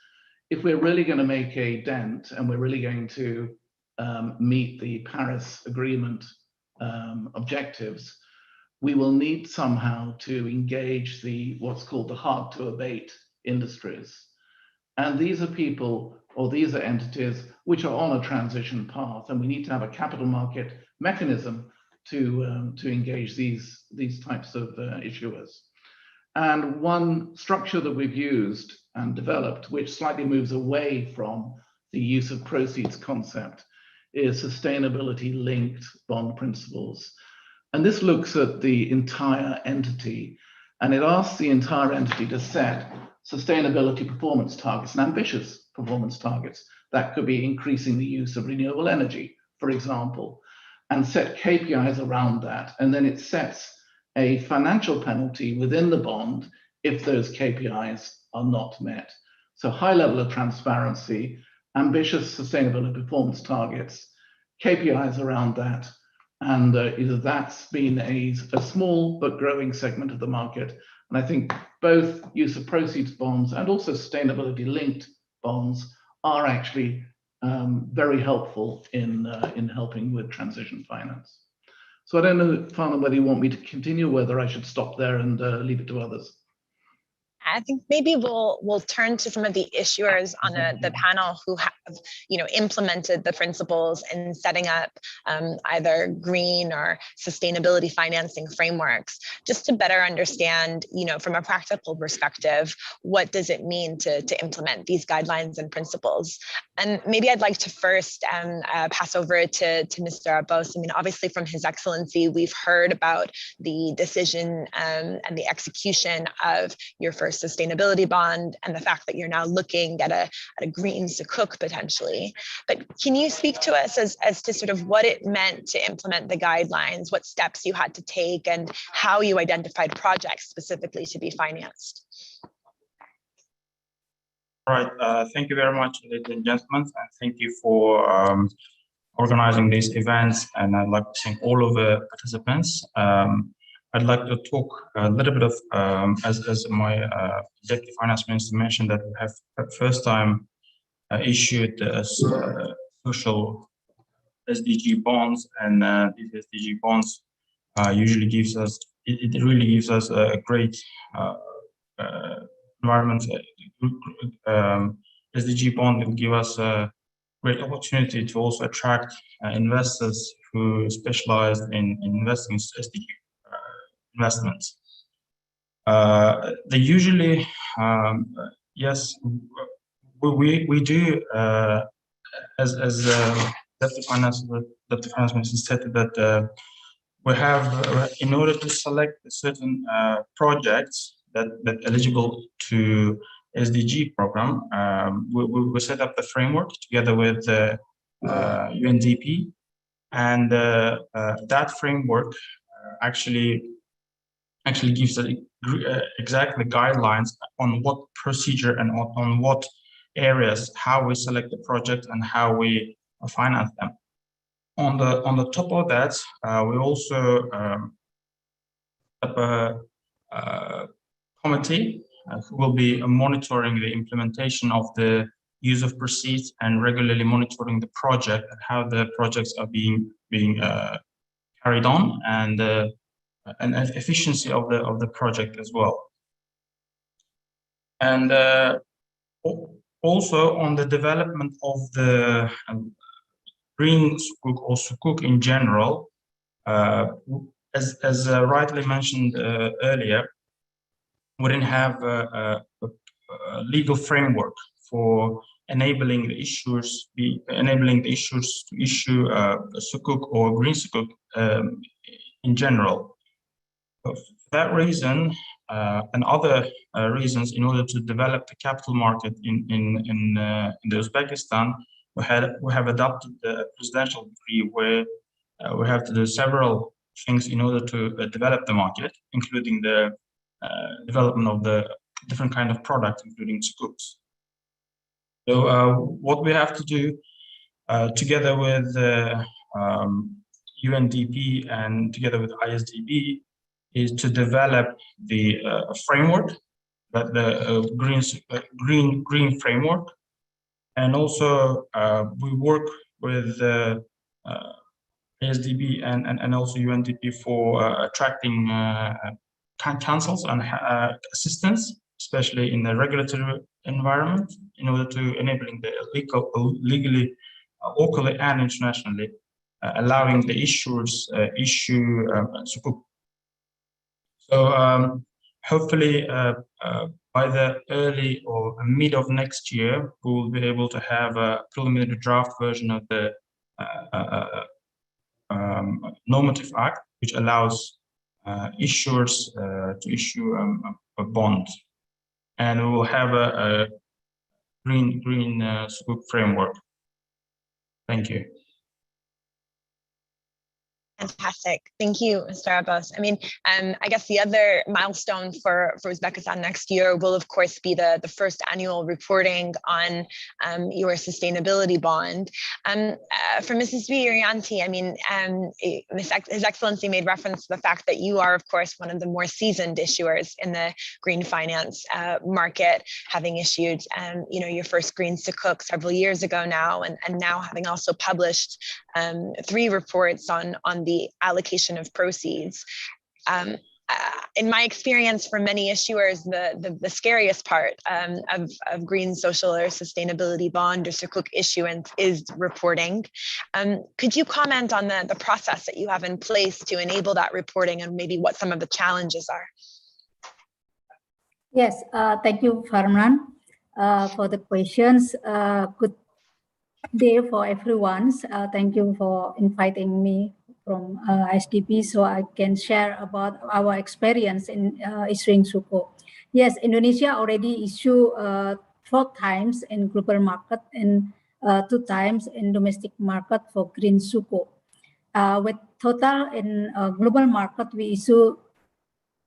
if we're really going to make a dent and we're really going to meet the Paris Agreement objectives, we will need somehow to engage what's called the hard to abate industries. And these are people, or these are entities which are on a transition path, and we need to have a capital market mechanism to engage these types of issuers. And one structure that we've used and developed, which slightly moves away from the use of proceeds concept, is sustainability linked bond principles. And this looks at the entire entity, and it asks the entire entity to set sustainability performance targets and ambitious performance targets. That could be increasing the use of renewable energy, for example, and set KPIs around that. And then it sets a financial penalty within the bond if those KPIs are not met. So high level of transparency, ambitious sustainability performance targets, KPIs around that. And either that's been a small but growing segment of the market. And I think both use of proceeds bonds and also sustainability linked bonds are actually very helpful in helping with transition finance. So I don't know, Farnham, whether you want me to continue, whether I should stop there and leave it to others. I think maybe we'll turn to some of the issuers on the panel who have, implemented the principles in setting up either green or sustainability financing frameworks, just to better understand, from a practical perspective, what does it mean to implement these guidelines and principles? And maybe I'd like to first pass over to Mr. Abbas. I mean, obviously from His Excellency, we've heard about the decision and the execution of your first first sustainability bond and the fact that you're now looking at a green Sukuk potentially. But can you speak to us as to sort of what it meant to implement the guidelines, what steps you had to take, and how you identified projects specifically to be financed? All right, thank you very much, ladies and gentlemen, and thank you for organizing these events. And I'd like to thank all of the participants. I'd like to talk a little bit of, as my Executive Finance Minister mentioned, that we have for the first time issued social SDG bonds, and these SDG bonds usually gives us, it really gives us a great environment. SDG bond will give us a great opportunity to also attract investors who specialize in investing in SDG investments. They usually, yes, we do, as Deputy Finance Minister stated, that we have, in order to select certain projects that eligible to SDG program, we set up the framework together with UNDP, and that framework actually gives exactly guidelines on what procedure and on what areas, how we select the project and how we finance them. On the top of that, we also have a committee who will be monitoring the implementation of the use of proceeds and regularly monitoring the project and how the projects are being carried on, and efficiency of the project as well. And also on the development of the green Sukuk or Sukuk in general, as rightly mentioned earlier, we didn't have a legal framework for enabling the issuers to issue a Sukuk or green Sukuk in general. For that reason and other reasons, in order to develop the capital market in the Uzbekistan, we have adopted the presidential decree where we have to do several things in order to develop the market, including the development of the different kind of products, including Sukuks. So what we have to do together with UNDP and together with ISDB is to develop the framework, that the green framework, and also we work with ISDB and also UNDP for attracting councils and assistance, especially in the regulatory environment, in order to enabling the legally, locally and internationally, allowing the issuers issue Sukuk. So hopefully by the early or mid of next year, we will be able to have a preliminary draft version of the normative act, which allows issuers to issue a bond, and we will have a green Sukuk framework. Thank you. Fantastic. Thank you, Mr. Abbas. I mean, I guess the other milestone for Uzbekistan next year will, of course, be the first annual reporting on your sustainability bond. For Mrs. Irianti, I mean, His Excellency made reference to the fact that you are, of course, one of the more seasoned issuers in the green finance market, having issued, your first green Sukuk several years ago now, and now having also published 3 reports on the allocation of proceeds. In my experience, for many issuers, the scariest part of green social or sustainability bond or Sukuk issuance is reporting. Could you comment on the process that you have in place to enable that reporting, and maybe what some of the challenges are? Yes, thank you, Farman, for the questions. Good day for everyone. Thank you for inviting me from SDP, so I can share about our experience in issuing Sukuk. Yes, Indonesia already issue 4 times in global market and 2 times in domestic market for green Sukuk. With total in global market, we issue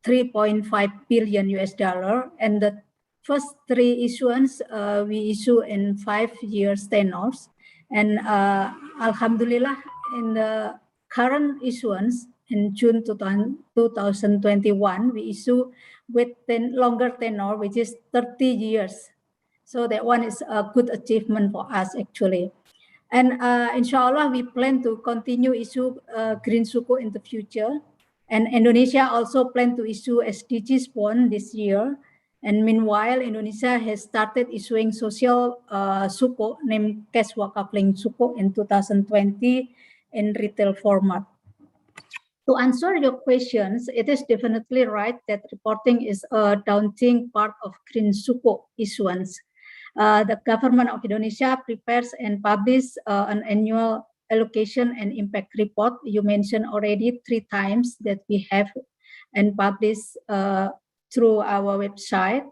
3.5 billion US dollar, and the first 3 issuance we issue in 5 years tenors, and Alhamdulillah in the current issuance in June 2021 we issue with longer tenor, which is 30 years. So that one is a good achievement for us actually. And inshallah, we plan to continue issue green Sukuk in the future. And Indonesia also plan to issue SDGs bond this year. And meanwhile, Indonesia has started issuing social Sukuk named Cash Wakafling Sukuk in 2020 in retail format. To answer your questions, it is definitely right that reporting is a daunting part of green Sukuk issuance. The government of Indonesia prepares and publishes an annual allocation and impact report. You mentioned already 3 times that we have and publish through our website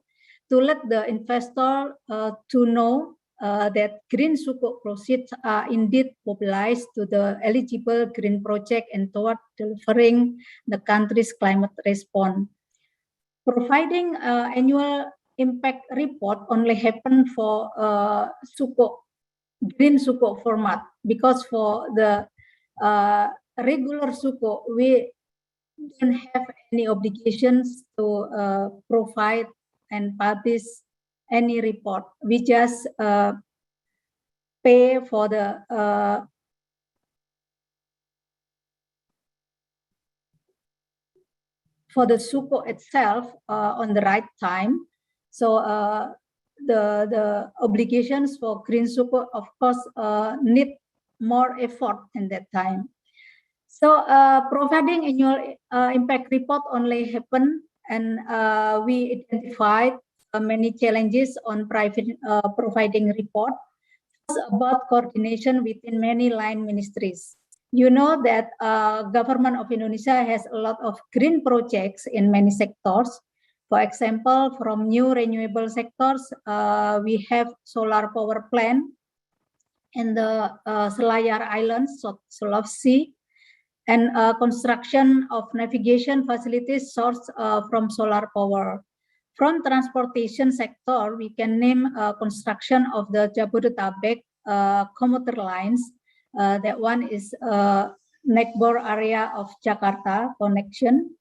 to let the investor to know that green Sukuk proceeds are indeed mobilized to the eligible green project and toward delivering the country's climate response. Providing annual impact report only happen for Sukuk, green Sukuk format, because for the regular Sukuk, we don't have any obligations to provide and publish any report. We just pay for the Sukuk itself on the right time. So the obligations for green Sukuk, of course, need more effort in that time. So providing annual impact report only happen, and we identified many challenges on providing report. First, about coordination within many line ministries. You know that government of Indonesia has a lot of green projects in many sectors. For example, from new renewable sectors, we have solar power plant in the Selayar Islands, Sulawesi, and construction of navigation facilities sourced from solar power. From transportation sector, we can name construction of the Jabodetabek commuter lines. That one is Nekbor area of Jakarta connection.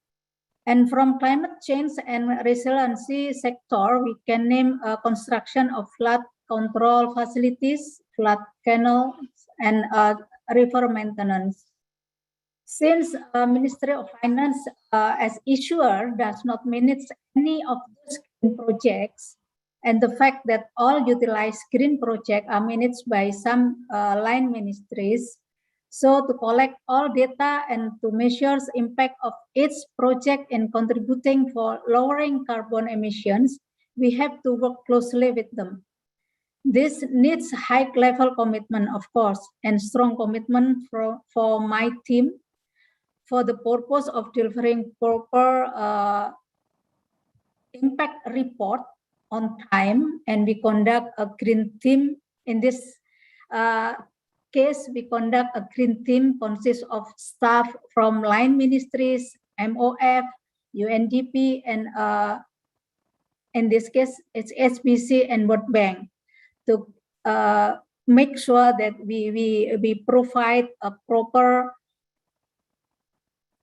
And from climate change and resiliency sector, we can name construction of flood control facilities, flood canals, and river maintenance. Since Ministry of Finance as issuer does not manage any of these green projects, and the fact that all utilized green projects are managed by some line ministries, so to collect all data and to measure the impact of each project in contributing for lowering carbon emissions, we have to work closely with them. This needs high-level commitment, of course, and strong commitment for my team for the purpose of delivering proper impact report on time, and we conduct a green team. In this case, we conduct a green team consists of staff from line ministries, MOF, UNDP, and in this case, it's SBC and World Bank to make sure that we provide a proper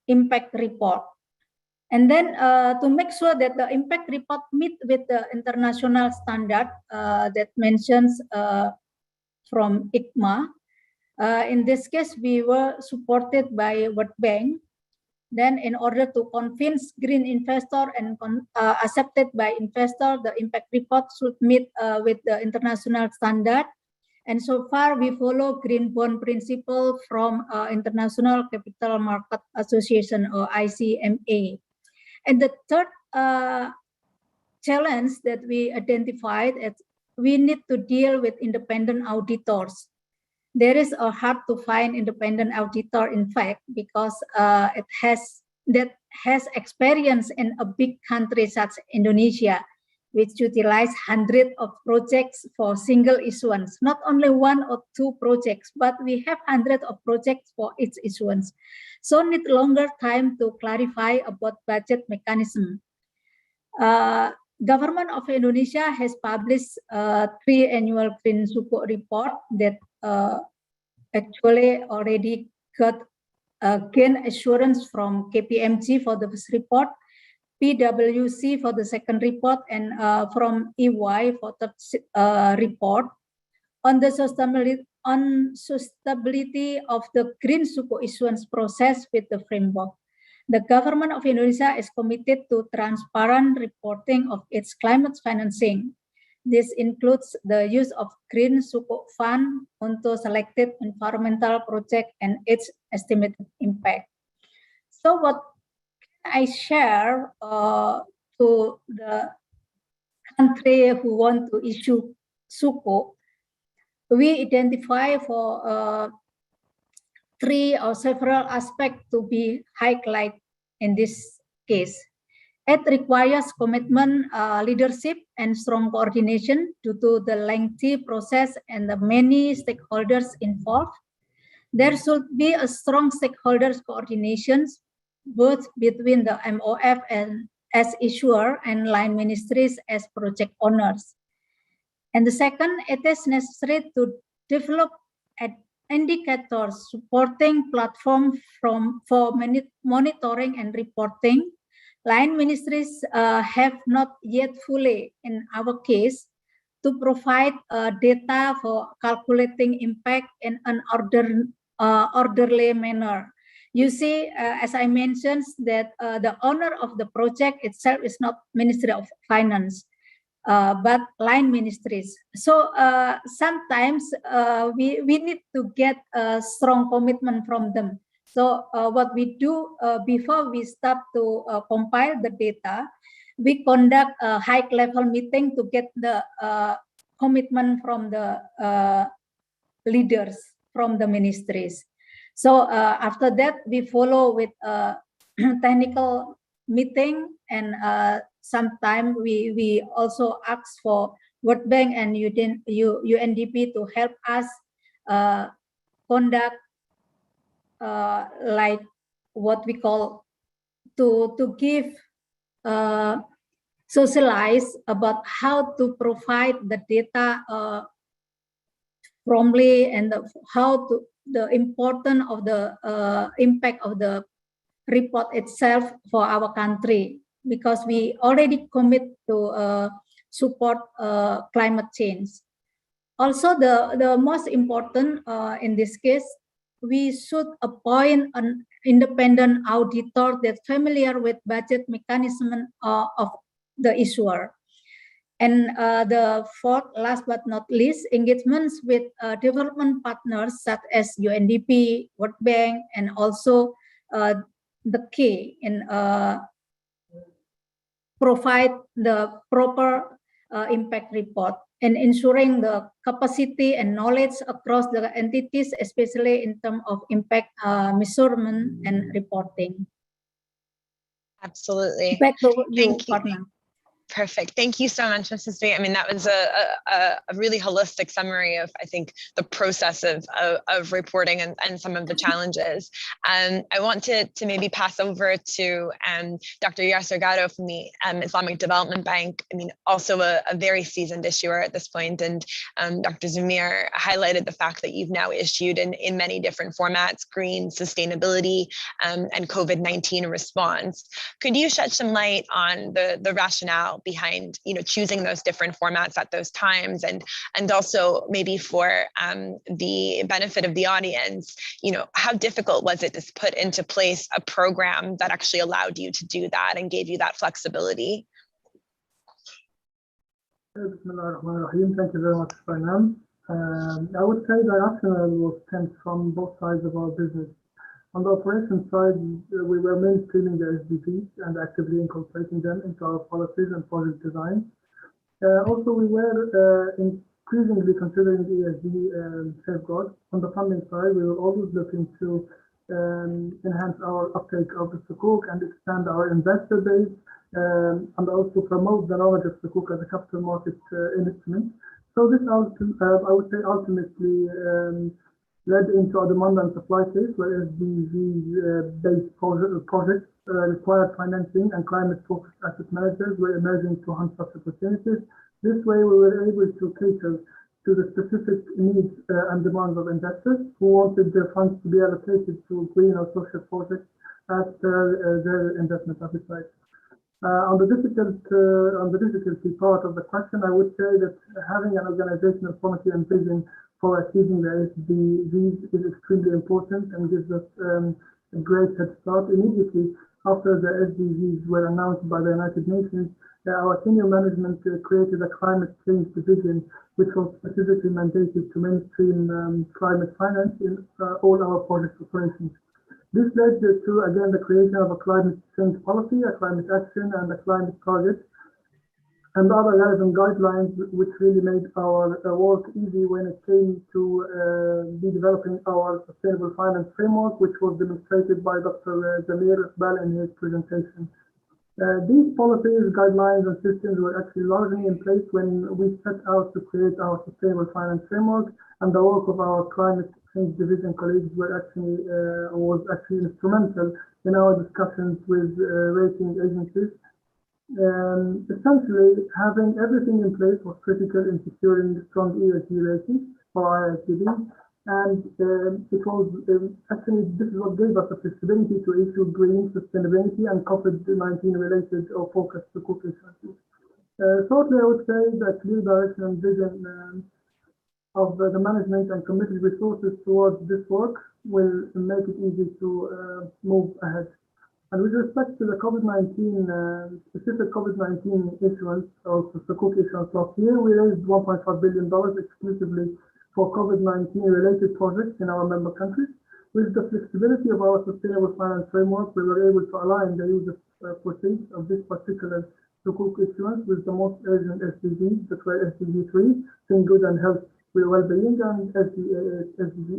impact report. And then to make sure that the impact report meet with the international standard that mentions from ICMA. In this case, we were supported by World Bank. Then in order to convince green investor and accepted by investor, the impact report should meet with the international standard. And so far, we follow green bond principle from International Capital Market Association, or ICMA. And the third challenge that we identified is we need to deal with independent auditors. There is a hard to find independent auditor, in fact, because it has experience in a big country such as Indonesia, which utilize hundreds of projects for single issuance. Not only one or two projects, but we have hundreds of projects for each issuance. So need longer time to clarify about budget mechanism. Government of Indonesia has published 3 annual Green Sukuk report that actually already got gain assurance from KPMG for the first report, PwC for the second report, and from EY for the report on the sustainability of the Green Sukuk issuance process with the framework. The government of Indonesia is committed to transparent reporting of its climate financing. This includes the use of Green Sukuk Fund onto selected environmental project and its estimated impact. So what I share to the country who want to issue Sukuk, we identify for 3 or several aspects to be highlighted in this case. It requires commitment, leadership, and strong coordination due to the lengthy process and the many stakeholders involved. There should be a strong stakeholders coordination both between the MOF and as issuer and line ministries as project owners. And the second, it is necessary to develop indicators supporting platform for monitoring and reporting. Line ministries have not yet fully, in our case, to provide data for calculating impact in an orderly manner. You see, as I mentioned, that the owner of the project itself is not Ministry of Finance, but line ministries. So sometimes we need to get a strong commitment from them. So what we do before we start to compile the data, we conduct a high-level meeting to get the commitment from the leaders from the ministries. So after that, we follow with a technical meeting, and sometimes we also ask for World Bank and UNDP to help us conduct like what we call to give socialize about how to provide the data promptly and the importance of the impact of the report itself for our country, because we already commit to support climate change. Also, the most important in this case, we should appoint an independent auditor that's familiar with budget mechanism of the issuer. And the fourth, last but not least, engagements with development partners such as UNDP, World Bank, and also the key in provide the proper impact report and ensuring the capacity and knowledge across the entities, especially in terms of impact measurement and reporting. Absolutely. Back to you, Thank you. Partner. Perfect. Thank you so much, Mrs. Dwe. I mean, that was a really holistic summary of, I think, the process of reporting and some of the challenges. I want to maybe pass over to Dr. Yasser Gado from the Islamic Development Bank. I mean, also a very seasoned issuer at this point. And Dr. Zumair highlighted the fact that you've now issued in many different formats: green, sustainability, and COVID-19 response. Could you shed some light on the rationale behind choosing those different formats at those times, and also maybe for the benefit of the audience, how difficult was it to put into place a program that actually allowed you to do that and gave you that flexibility? Thank you very much, Fainam. I would say the rationale was stemmed from both sides of our business. On the operations side, we were mainstreaming the SDGs and actively incorporating them into our policies and project design. Also, we were in increasingly considering ESG safeguards. On the funding side, we will always look into enhance our uptake of the Sukuk and expand our investor base, and also promote the knowledge of Sukuk as a capital market instrument. So this, I would say, ultimately led into a demand and supply case where SDG-based projects required financing, and climate-focused asset managers were emerging to hunt such opportunities. This way, we were able to cater to the specific needs and demands of investors who wanted their funds to be allocated to green or social projects as per their investment appetite. On the difficulty part of the question, I would say that having an organizational policy and vision for achieving the SDGs is extremely important and gives us a great head start. Immediately after the SDGs were announced by the United Nations, our senior management created a climate change division, which was specifically mandated to mainstream climate finance in all our project operations. This led to, again, the creation of a climate change policy, a climate action, and a climate target, and other relevant guidelines, which really made our work easy when it came to be developing our sustainable finance framework, which was demonstrated by Dr. Zamir Iqbal in his presentation. These policies, guidelines, and systems were actually largely in place when we set out to create our sustainable finance framework, and the work of our climate change division colleagues was actually instrumental in our discussions with rating agencies. Essentially, having everything in place was critical in securing strong ESG ratings for IICD, and it was actually, this is what gave us the flexibility to issue green, sustainability, and COVID-19 related or focused Sukuk issuances. Shortly, I would say that clear direction and vision of the management and committed resources towards this work will make it easy to move ahead. And with respect to the COVID-19, specific COVID-19 issuance or Sukuk issuance last year, we raised $1.5 billion exclusively for COVID-19 related projects in our member countries. With the flexibility of our sustainable finance framework, we were able to align the use of proceeds of this particular Sukuk issuance with the most urgent SDGs, that were SDG 3, Think Good and Health Well-being, and SDG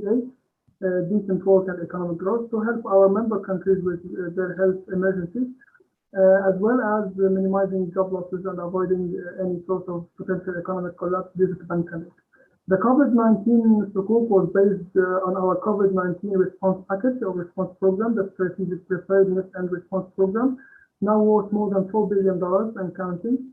8, decent work and economic growth, to help our member countries with their health emergencies, as well as minimizing job losses and avoiding any sort of potential economic collapse due to the pandemic. The COVID-19 Sukuk was based on our COVID-19 response package or response program, the Strategic Preparedness and Response Program, now worth more than $4 billion and counting,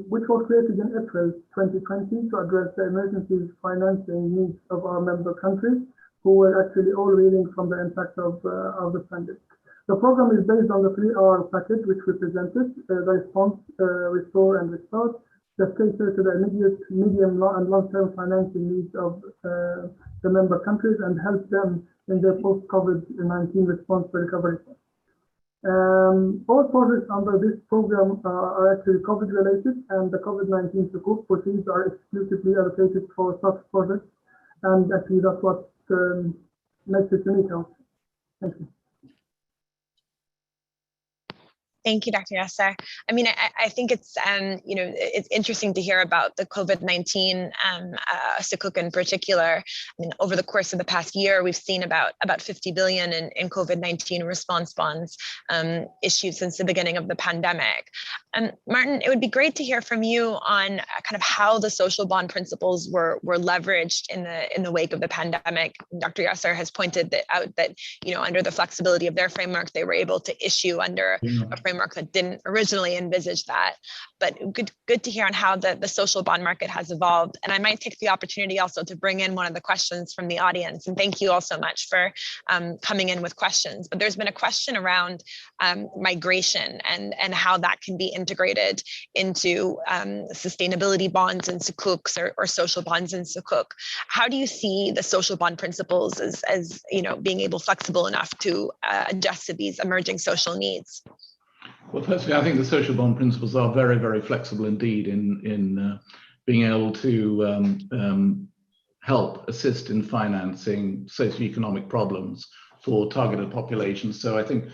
which was created in April 2020 to address the emergency financing needs of our member countries, who were actually all reeling from the impact of the pandemic. The program is based on the 3R package, which we presented, the response, restore, and restart, that cater to the immediate, medium, and long-term financing needs of the member countries and help them in their post-COVID-19 response to recovery. All projects under this program are actually COVID-related, and the COVID-19 Sukuk proceeds are exclusively allocated for such projects, and actually that's what makes it unique. Thank you. Thank you, Dr. Yasser. I mean, I think it's, it's interesting to hear about the COVID-19 Sukuk in particular. I mean, over the course of the past year, we've seen about $50 billion in COVID-19 response bonds issued since the beginning of the pandemic. Martin, it would be great to hear from you on kind of how the social bond principles were leveraged in the wake of the pandemic. Dr. Yasser has pointed out that, under the flexibility of their framework, they were able to issue under a framework that didn't originally envisage that. But good to hear on how the social bond market has evolved. And I might take the opportunity also to bring in one of the questions from the audience. And thank you all so much for coming in with questions. But there's been a question around migration and how that can be integrated into sustainability bonds and Sukuks or social bonds and Sukuk. How do you see the social bond principles as being flexible enough to adjust to these emerging social needs? Well, firstly, I think the social bond principles are very, very flexible indeed in being able to help assist in financing socioeconomic problems for targeted populations. So I think,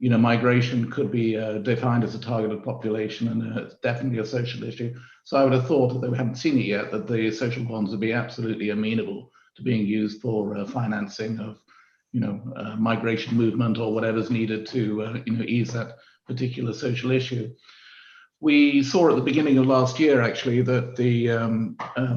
migration could be defined as a targeted population, and it's definitely a social issue. So I would have thought, that we haven't seen it yet, that the social bonds would be absolutely amenable to being used for financing of, migration movement or whatever's needed to, ease that particular social issue. We saw at the beginning of last year, actually, that the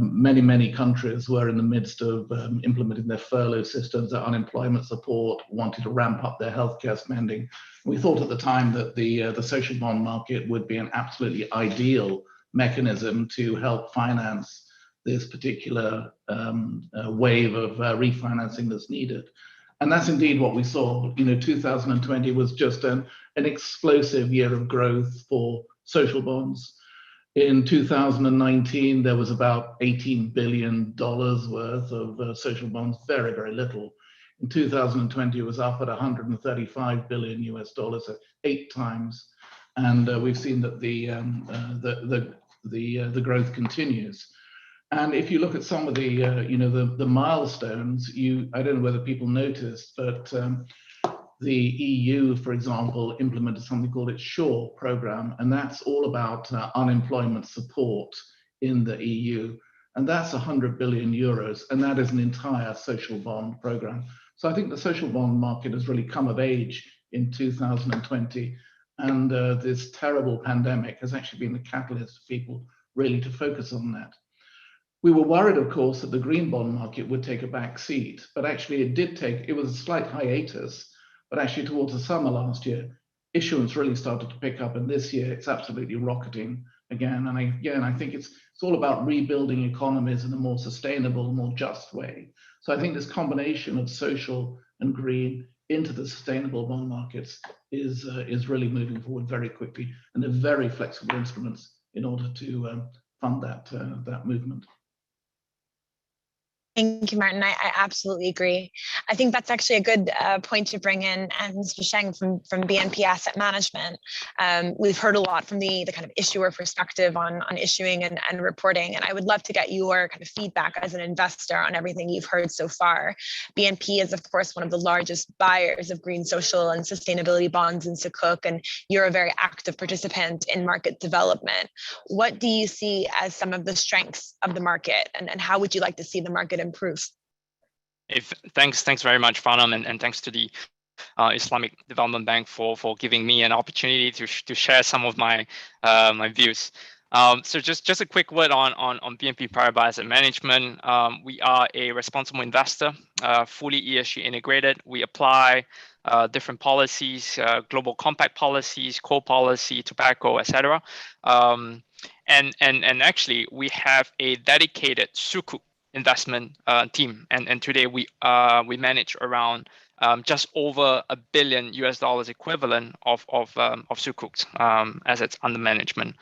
many countries were in the midst of implementing their furlough systems, their unemployment support, wanted to ramp up their healthcare spending. We thought at the time that the social bond market would be an absolutely ideal mechanism to help finance this particular wave of refinancing that's needed. And that's indeed what we saw. 2020 was just an explosive year of growth for social bonds. In 2019, there was about $18 billion worth of social bonds, very, very little. In 2020, it was up at $135 billion US, so 8 times. And we've seen that the growth continues. And if you look at some of the the milestones, I don't know whether people noticed, but the EU, for example, implemented something called its SURE program, and that's all about unemployment support in the EU. And that's 100 billion euros, and that is an entire social bond program. So I think the social bond market has really come of age in 2020, and this terrible pandemic has actually been the catalyst for people really to focus on that. We were worried, of course, that the green bond market would take a back seat, but actually it was a slight hiatus. But actually towards the summer last year, issuance really started to pick up, and this year it's absolutely rocketing again. And I think it's all about rebuilding economies in a more sustainable, more just way. So I think this combination of social and green into the sustainable bond markets is really moving forward very quickly, and they're very flexible instruments in order to fund that movement. Thank you, Martin. I absolutely agree. I think that's actually a good point to bring in, and Mr. Sheng from BNP Asset Management. We've heard a lot from the kind of issuer perspective on issuing and reporting, and I would love to get your kind of feedback as an investor on everything you've heard so far. BNP is, of course, one of the largest buyers of green, social, and sustainability bonds in Sukuk, and you're a very active participant in market development. What do you see as some of the strengths of the market, and how would you like to see the market improve? Thanks very much, Farnham, and thanks to the Islamic Development Bank for giving me an opportunity to share some of my my views. So just a quick word on BNP Paribas Asset Management. We are a responsible investor, fully ESG integrated. We apply different policies, global compact policies, coal policy, tobacco, etc. And actually we have a dedicated Sukuk investment team, and today we manage around just over $1 billion US equivalent of Sukuks assets under management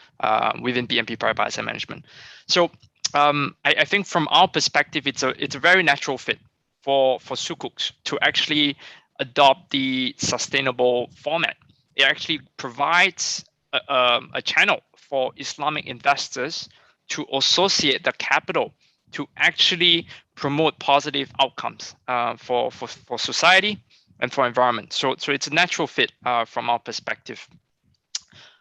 within BNP Paribas Asset Management. So I think from our perspective, it's a very natural fit for Sukuks to actually adopt the sustainable format. It actually provides a channel for Islamic investors to associate the capital to actually promote positive outcomes for society and for environment. So it's a natural fit from our perspective.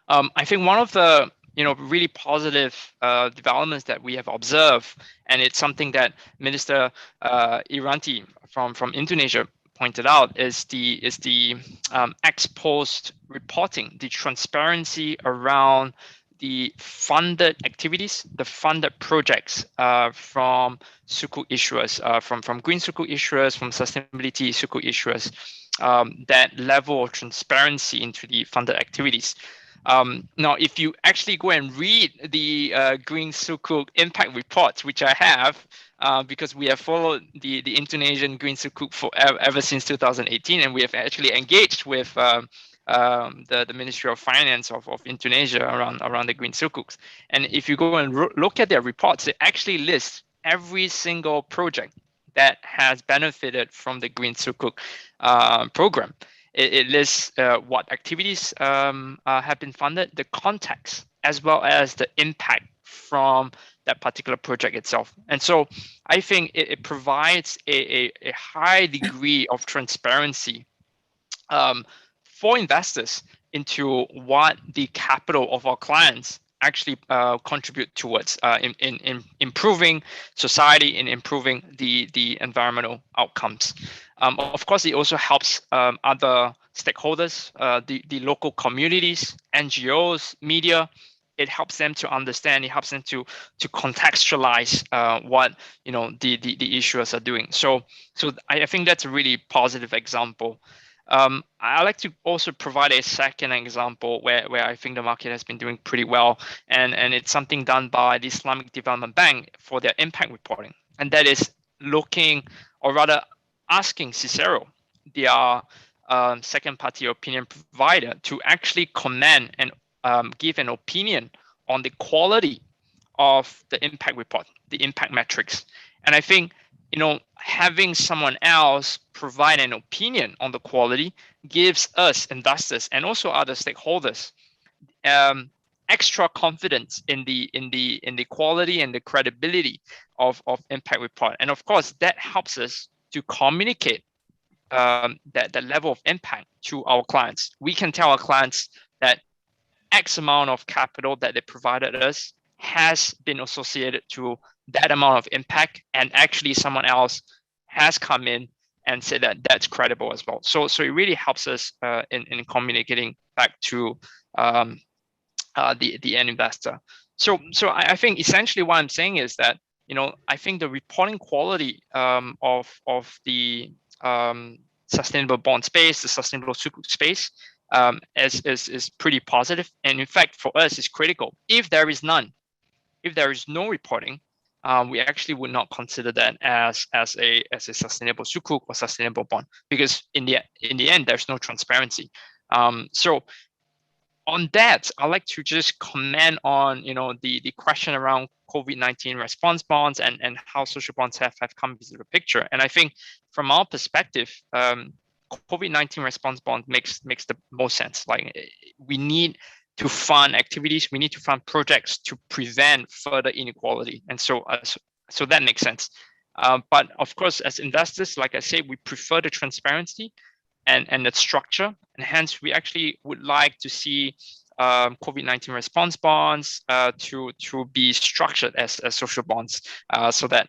I think one of the really positive developments that we have observed, and it's something that Minister Iranti from Indonesia pointed out, is the ex post reporting, the transparency around the funded activities, the funded projects from Sukuk issuers, from green Sukuk issuers, from sustainability Sukuk issuers, that level of transparency into the funded activities. Now, if you actually go and read the green Sukuk impact reports, which I have, because we have followed the Indonesian green Sukuk ever since 2018, and we have actually engaged with the Ministry of Finance of Indonesia around the green Sukuks. And if you go and look at their reports, they actually list every single project that has benefited from the green Sukuk program. It lists what activities have been funded, the context, as well as the impact from that particular project itself. And so I think it provides a high degree of transparency for investors into what the capital of our clients actually contribute towards in improving society, in improving the environmental outcomes. Of course, it also helps other stakeholders, the local communities, NGOs, media. It helps them to understand. It helps them to contextualize what the issuers are doing. So I think that's a really positive example. I like to also provide a second example where I think the market has been doing pretty well, and it's something done by the Islamic Development Bank for their impact reporting, and that is looking, or rather asking Cicero, their second-party opinion provider, to actually comment and give an opinion on the quality of the impact report, the impact metrics. And I think having someone else provide an opinion on the quality gives us investors and also other stakeholders extra confidence in the quality and the credibility of impact report. And of course, that helps us to communicate that level of impact to our clients. We can tell our clients that X amount of capital that they provided us has been associated to that amount of impact, and actually someone else has come in and said that that's credible as well. So it really helps us in communicating back to the end investor. So I think essentially what I'm saying is that I think the reporting quality of the sustainable bond space, the sustainable Sukuk space, is pretty positive, and in fact for us is critical. If there is none, if there is no reporting, we actually would not consider that as a sustainable Sukuk or sustainable bond, because in the end there's no transparency. So on that, I'd like to just comment on the question around COVID-19 response bonds and how social bonds have come into the picture. And I think from our perspective, COVID-19 response bond makes the most sense. Like, we need to fund activities, we need to fund projects to prevent further inequality, and so that makes sense. But of course, as investors, like I say, we prefer the transparency and the structure, and hence we actually would like to see COVID-19 response bonds to be structured as social bonds, so that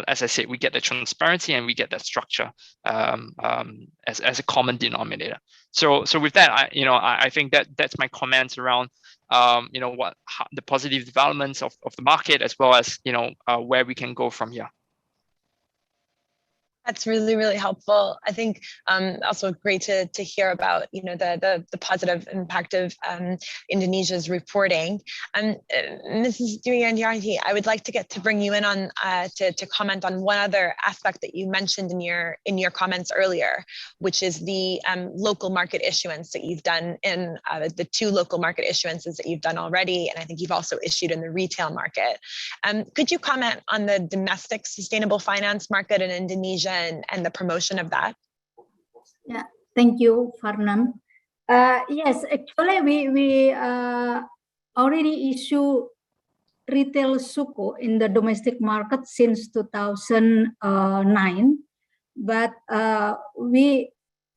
as I say, we get the transparency and we get that structure as a common denominator. So with that, I think that's my comments around the positive developments of the market, as well as where we can go from here. That's really, really helpful. I think also great to hear about the positive impact of Indonesia's reporting. Mrs. Dwi Yanti, I would like to bring you in on to comment on one other aspect that you mentioned in your comments earlier, which is the local market issuance that you've done in the 2 local market issuances that you've done already, and I think you've also issued in the retail market. Could you comment on the domestic sustainable finance market in Indonesia and the promotion of that? Yeah, thank you, Farnam. Yes, actually, we already issue retail Sukuk in the domestic market since 2009, but we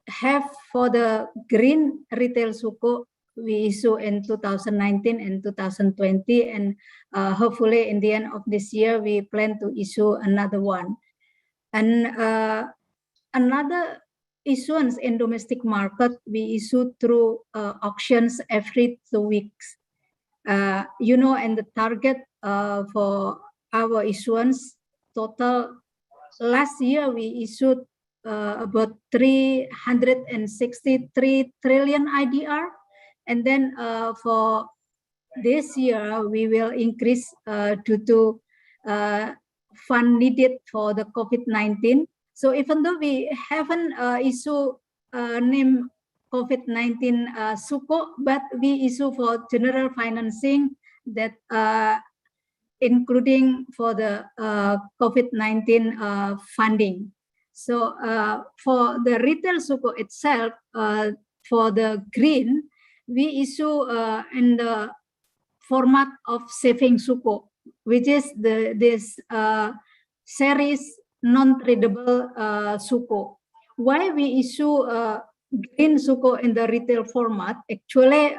have for the green retail Sukuk we issue in 2019 and 2020, and hopefully in the end of this year we plan to issue another one. And another issuance in domestic market, we issue through auctions every 2 weeks. And the target for our issuance total, last year we issued about 363 trillion IDR. And then for this year, we will increase due to fund needed for the COVID-19. So even though we haven't issued name COVID-19 Sukuk, but we issue for general financing that including for the COVID-19 funding. So for the retail Sukuk itself, for the green, we issue in the format of saving Sukuk, which is this series non-tradable Sukuk. Why we issue green Sukuk in the retail format. Actually,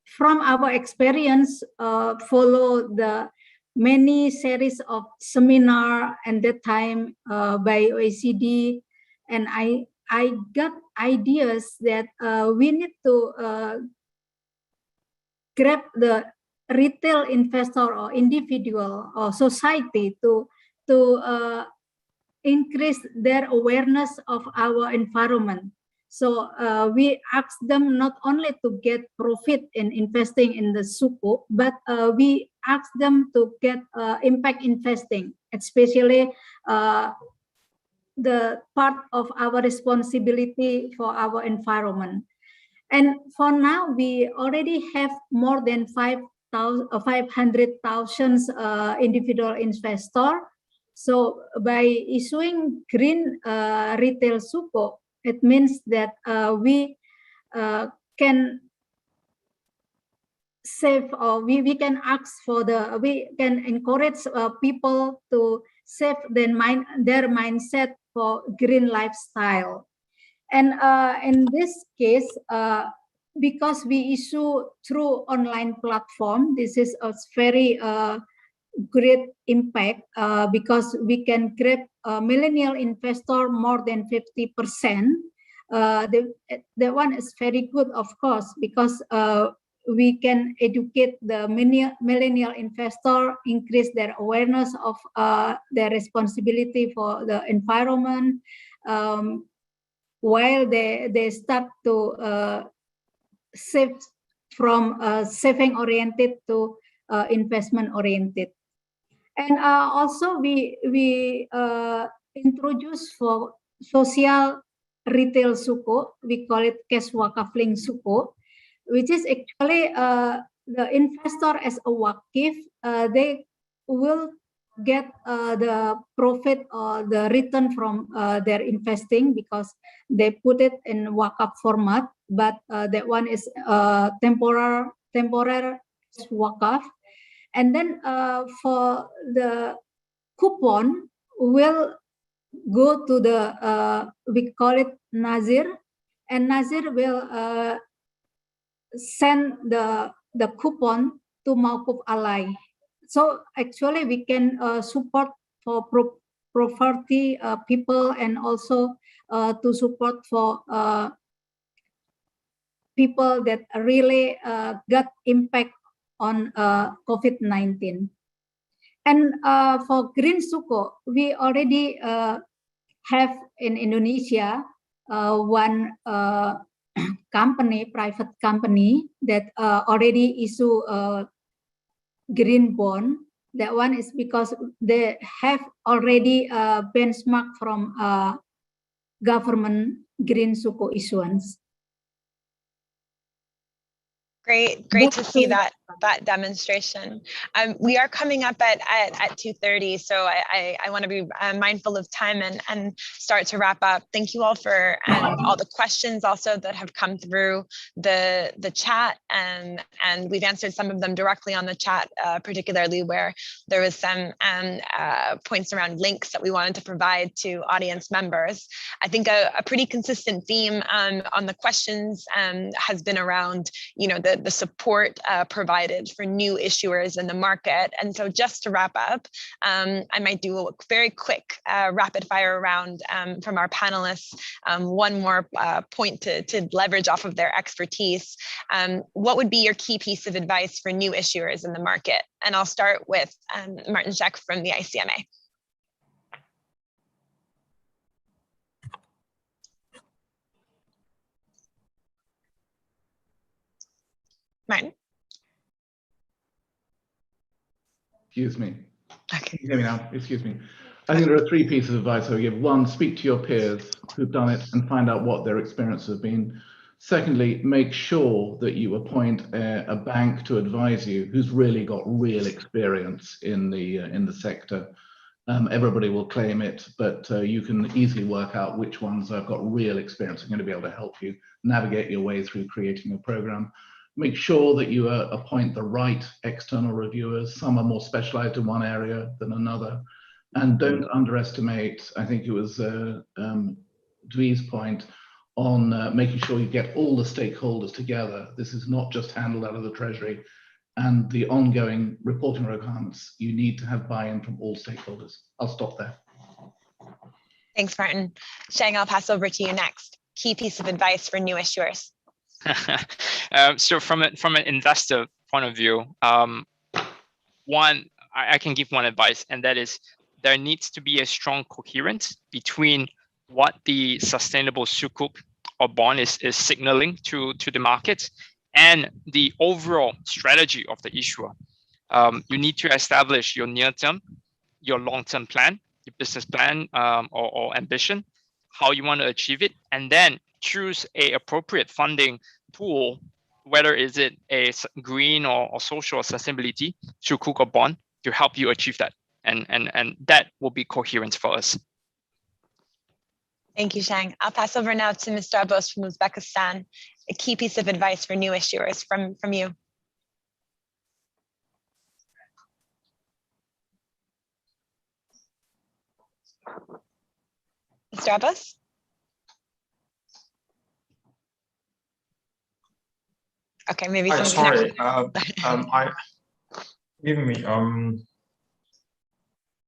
from our experience, follow the many series of seminar at that time by OECD, and I got ideas that we need to grab the retail investor or individual or society to increase their awareness of our environment. So we ask them not only to get profit in investing in the Sukuk, but we ask them to get impact investing, especially the part of our responsibility for our environment. And for now, we already have more than 500,000 individual investors. So by issuing green retail Sukuk, it means that we can save, or we can ask for we can encourage people to save their mindset for green lifestyle. And in this case, because we issue through online platform, this is a very great impact because we can grab millennial investor more than 50%. That one is very good, of course, because we can educate the millennial investor, increase their awareness of their responsibility for the environment, while they start to save from saving oriented to investment oriented. And also we introduce for social retail Sukuk, we call it cash wakaf link Sukuk, which is actually the investor as a wakif, they will get the profit or the return from their investing because they put it in wakaf format, but that one is temporary wakaf. And then for the coupon will go to the we call it Nazir, and Nazir will send the coupon to Mawquf Alai. So actually we can support for poverty people, and also to support for people that really got impact on COVID-19. And for green Sukuk, we already have in Indonesia one company, private company, that already issue a green bond. That one is because they have already a benchmark from government green Sukuk issuance. Great to see that demonstration. We are coming up at 2:30, so I want to be mindful of time and start to wrap up. Thank you all for all the questions also that have come through the chat, and we've answered some of them directly on the chat, particularly where there was some points around links that we wanted to provide to audience members. I think a pretty consistent theme on the questions has been around, the support provided for new issuers in the market. And so just to wrap up, I might do a very quick rapid fire round from our panelists. One more point to leverage off of their expertise. What would be your key piece of advice for new issuers in the market? And I'll start with Martin Scheck from the ICMA. Martin? Excuse me. Okay. Can you hear me now? Excuse me. I think there are three pieces of advice I would give. One, speak to your peers who've done it and find out what their experiences have been. Secondly, make sure that you appoint a bank to advise you who's really got real experience in the sector. Everybody will claim it, but you can easily work out which ones have got real experience and are going to be able to help you navigate your way through creating a program. Make sure that you appoint the right external reviewers. Some are more specialized in one area than another. And don't underestimate, I think it was Dwee's point, on making sure you get all the stakeholders together. This is not just handled out of the Treasury, and the ongoing reporting requirements, you need to have buy-in from all stakeholders. I'll stop there. Thanks, Martin. Sheng, I'll pass over to you next. Key piece of advice for new issuers. So from an investor point of view, I can give one advice, and that is there needs to be a strong coherence between what the sustainable sukuk or bond is signaling to the market and the overall strategy of the issuer. You need to establish your near-term, your long-term plan, your business plan or ambition, how you want to achieve it, and then choose a appropriate funding pool, whether is it a green or social or sustainability sukuk or bond, to help you achieve that. And that will be coherence for us. Thank you, Sheng. I'll pass over now to Mr. Abbas from Uzbekistan. A key piece of advice for new issuers from you. Mr. Abbas? Okay, maybe some sorry. connection. Give me.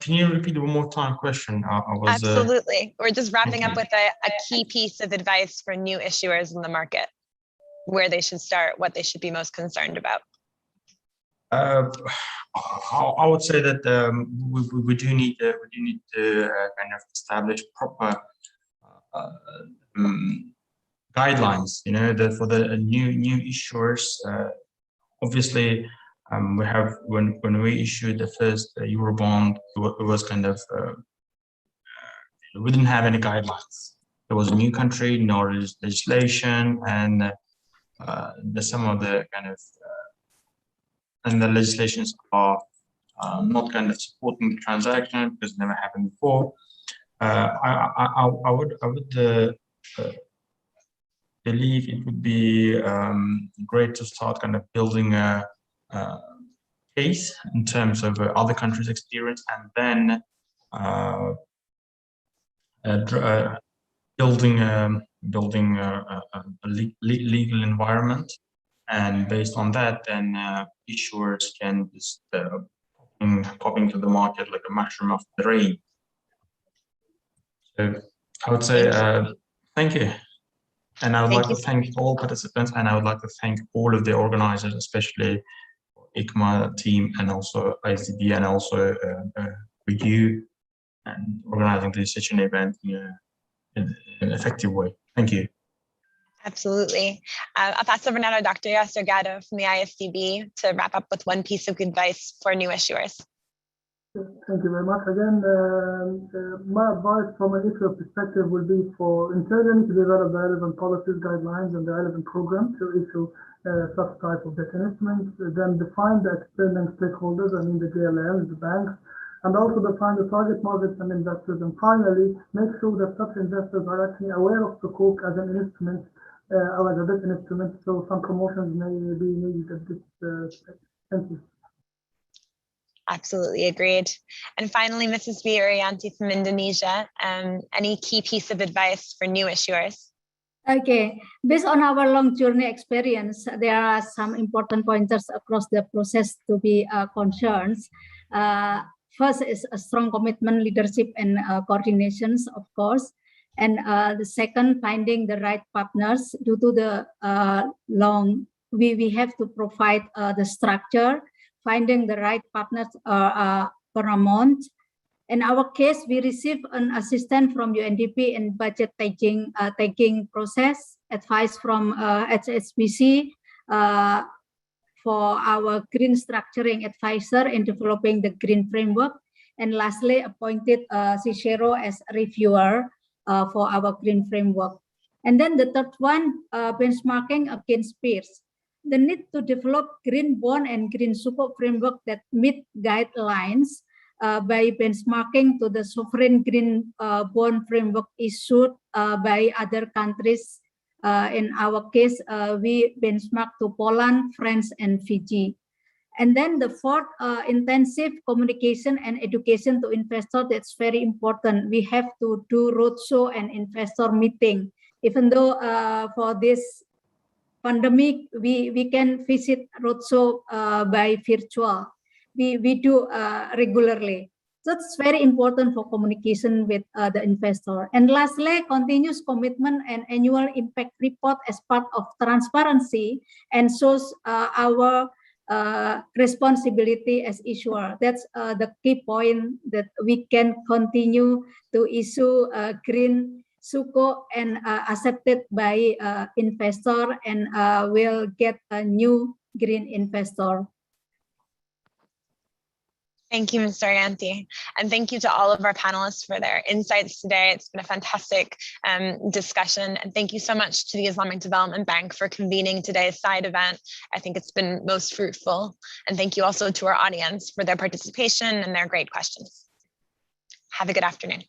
Can you repeat one more time question? Absolutely. We're just wrapping up with a key piece of advice for new issuers in the market, where they should start, what they should be most concerned about. I would say that we do need to kind of establish proper guidelines. You know, for the new issuers. Obviously, we have when we issued the first Eurobond, it was kind of we didn't have any guidelines. It was a new country, no legislation, and some of the kind of and the legislations are not kind of supporting the transaction because it never happened before. I would believe it would be great to start kind of building a case in terms of other countries' experience, and then building a legal environment, and based on that, then issuers can just popping to the market like a mushroom of the rain. So I would say thank you. And I would like to thank all participants, and I would like to thank all of the organizers, especially ICMA team and also ISDB, and also for you and organizing such an event in an effective way. Thank you. Absolutely. I'll pass over now to Dr. Yasser Gatto from the ISDB to wrap up with one piece of advice for new issuers. Thank you very much. Again, my advice from an issuer perspective will be for internally to develop the relevant policies, guidelines, and the relevant program to issue such type of debt instruments. Then define the external stakeholders, I mean the JLMs, the banks, and also define the target markets and investors. And finally, make sure that such investors are actually aware of Sukuk as an instrument or as a debt instrument. So some promotions may be needed at this stage. Thank you. Absolutely agreed. And finally, Mrs. V. Urianti from Indonesia, any key piece of advice for new issuers? Okay, based on our long journey experience, there are some important pointers across the process to be concerned. First is a strong commitment, leadership, and coordinations, of course. And the second, finding the right partners. Due to the we have to provide the structure. Finding the right partners paramount. In our case, we receive an assistance from UNDP in budget taking process, advice from HSBC for our green structuring advisor in developing the green framework, and lastly, appointed Cicero as reviewer for our green framework. And then the third one, benchmarking against peers. The need to develop green bond and green sukuk framework that meet guidelines by benchmarking to the sovereign green bond framework issued by other countries. In our case, we benchmark to Poland, France, and Fiji. And then the fourth, intensive communication and education to investors. That's very important. We have to do roadshow and investor meeting even though for this pandemic, we can visit roadshow by virtual. We do regularly. So it's very important for communication with the investor. And lastly, continuous commitment and annual impact report as part of transparency and shows our responsibility as issuer. That's the key point, that we can continue to issue green Sukuk and accepted by investor, and will get a new green investor. Thank you, Mr. Arianti. And thank you to all of our panelists for their insights today. It's been a fantastic discussion. And thank you so much to the Islamic Development Bank for convening today's side event. I think it's been most fruitful. And thank you also to our audience for their participation and their great questions. Have a good afternoon.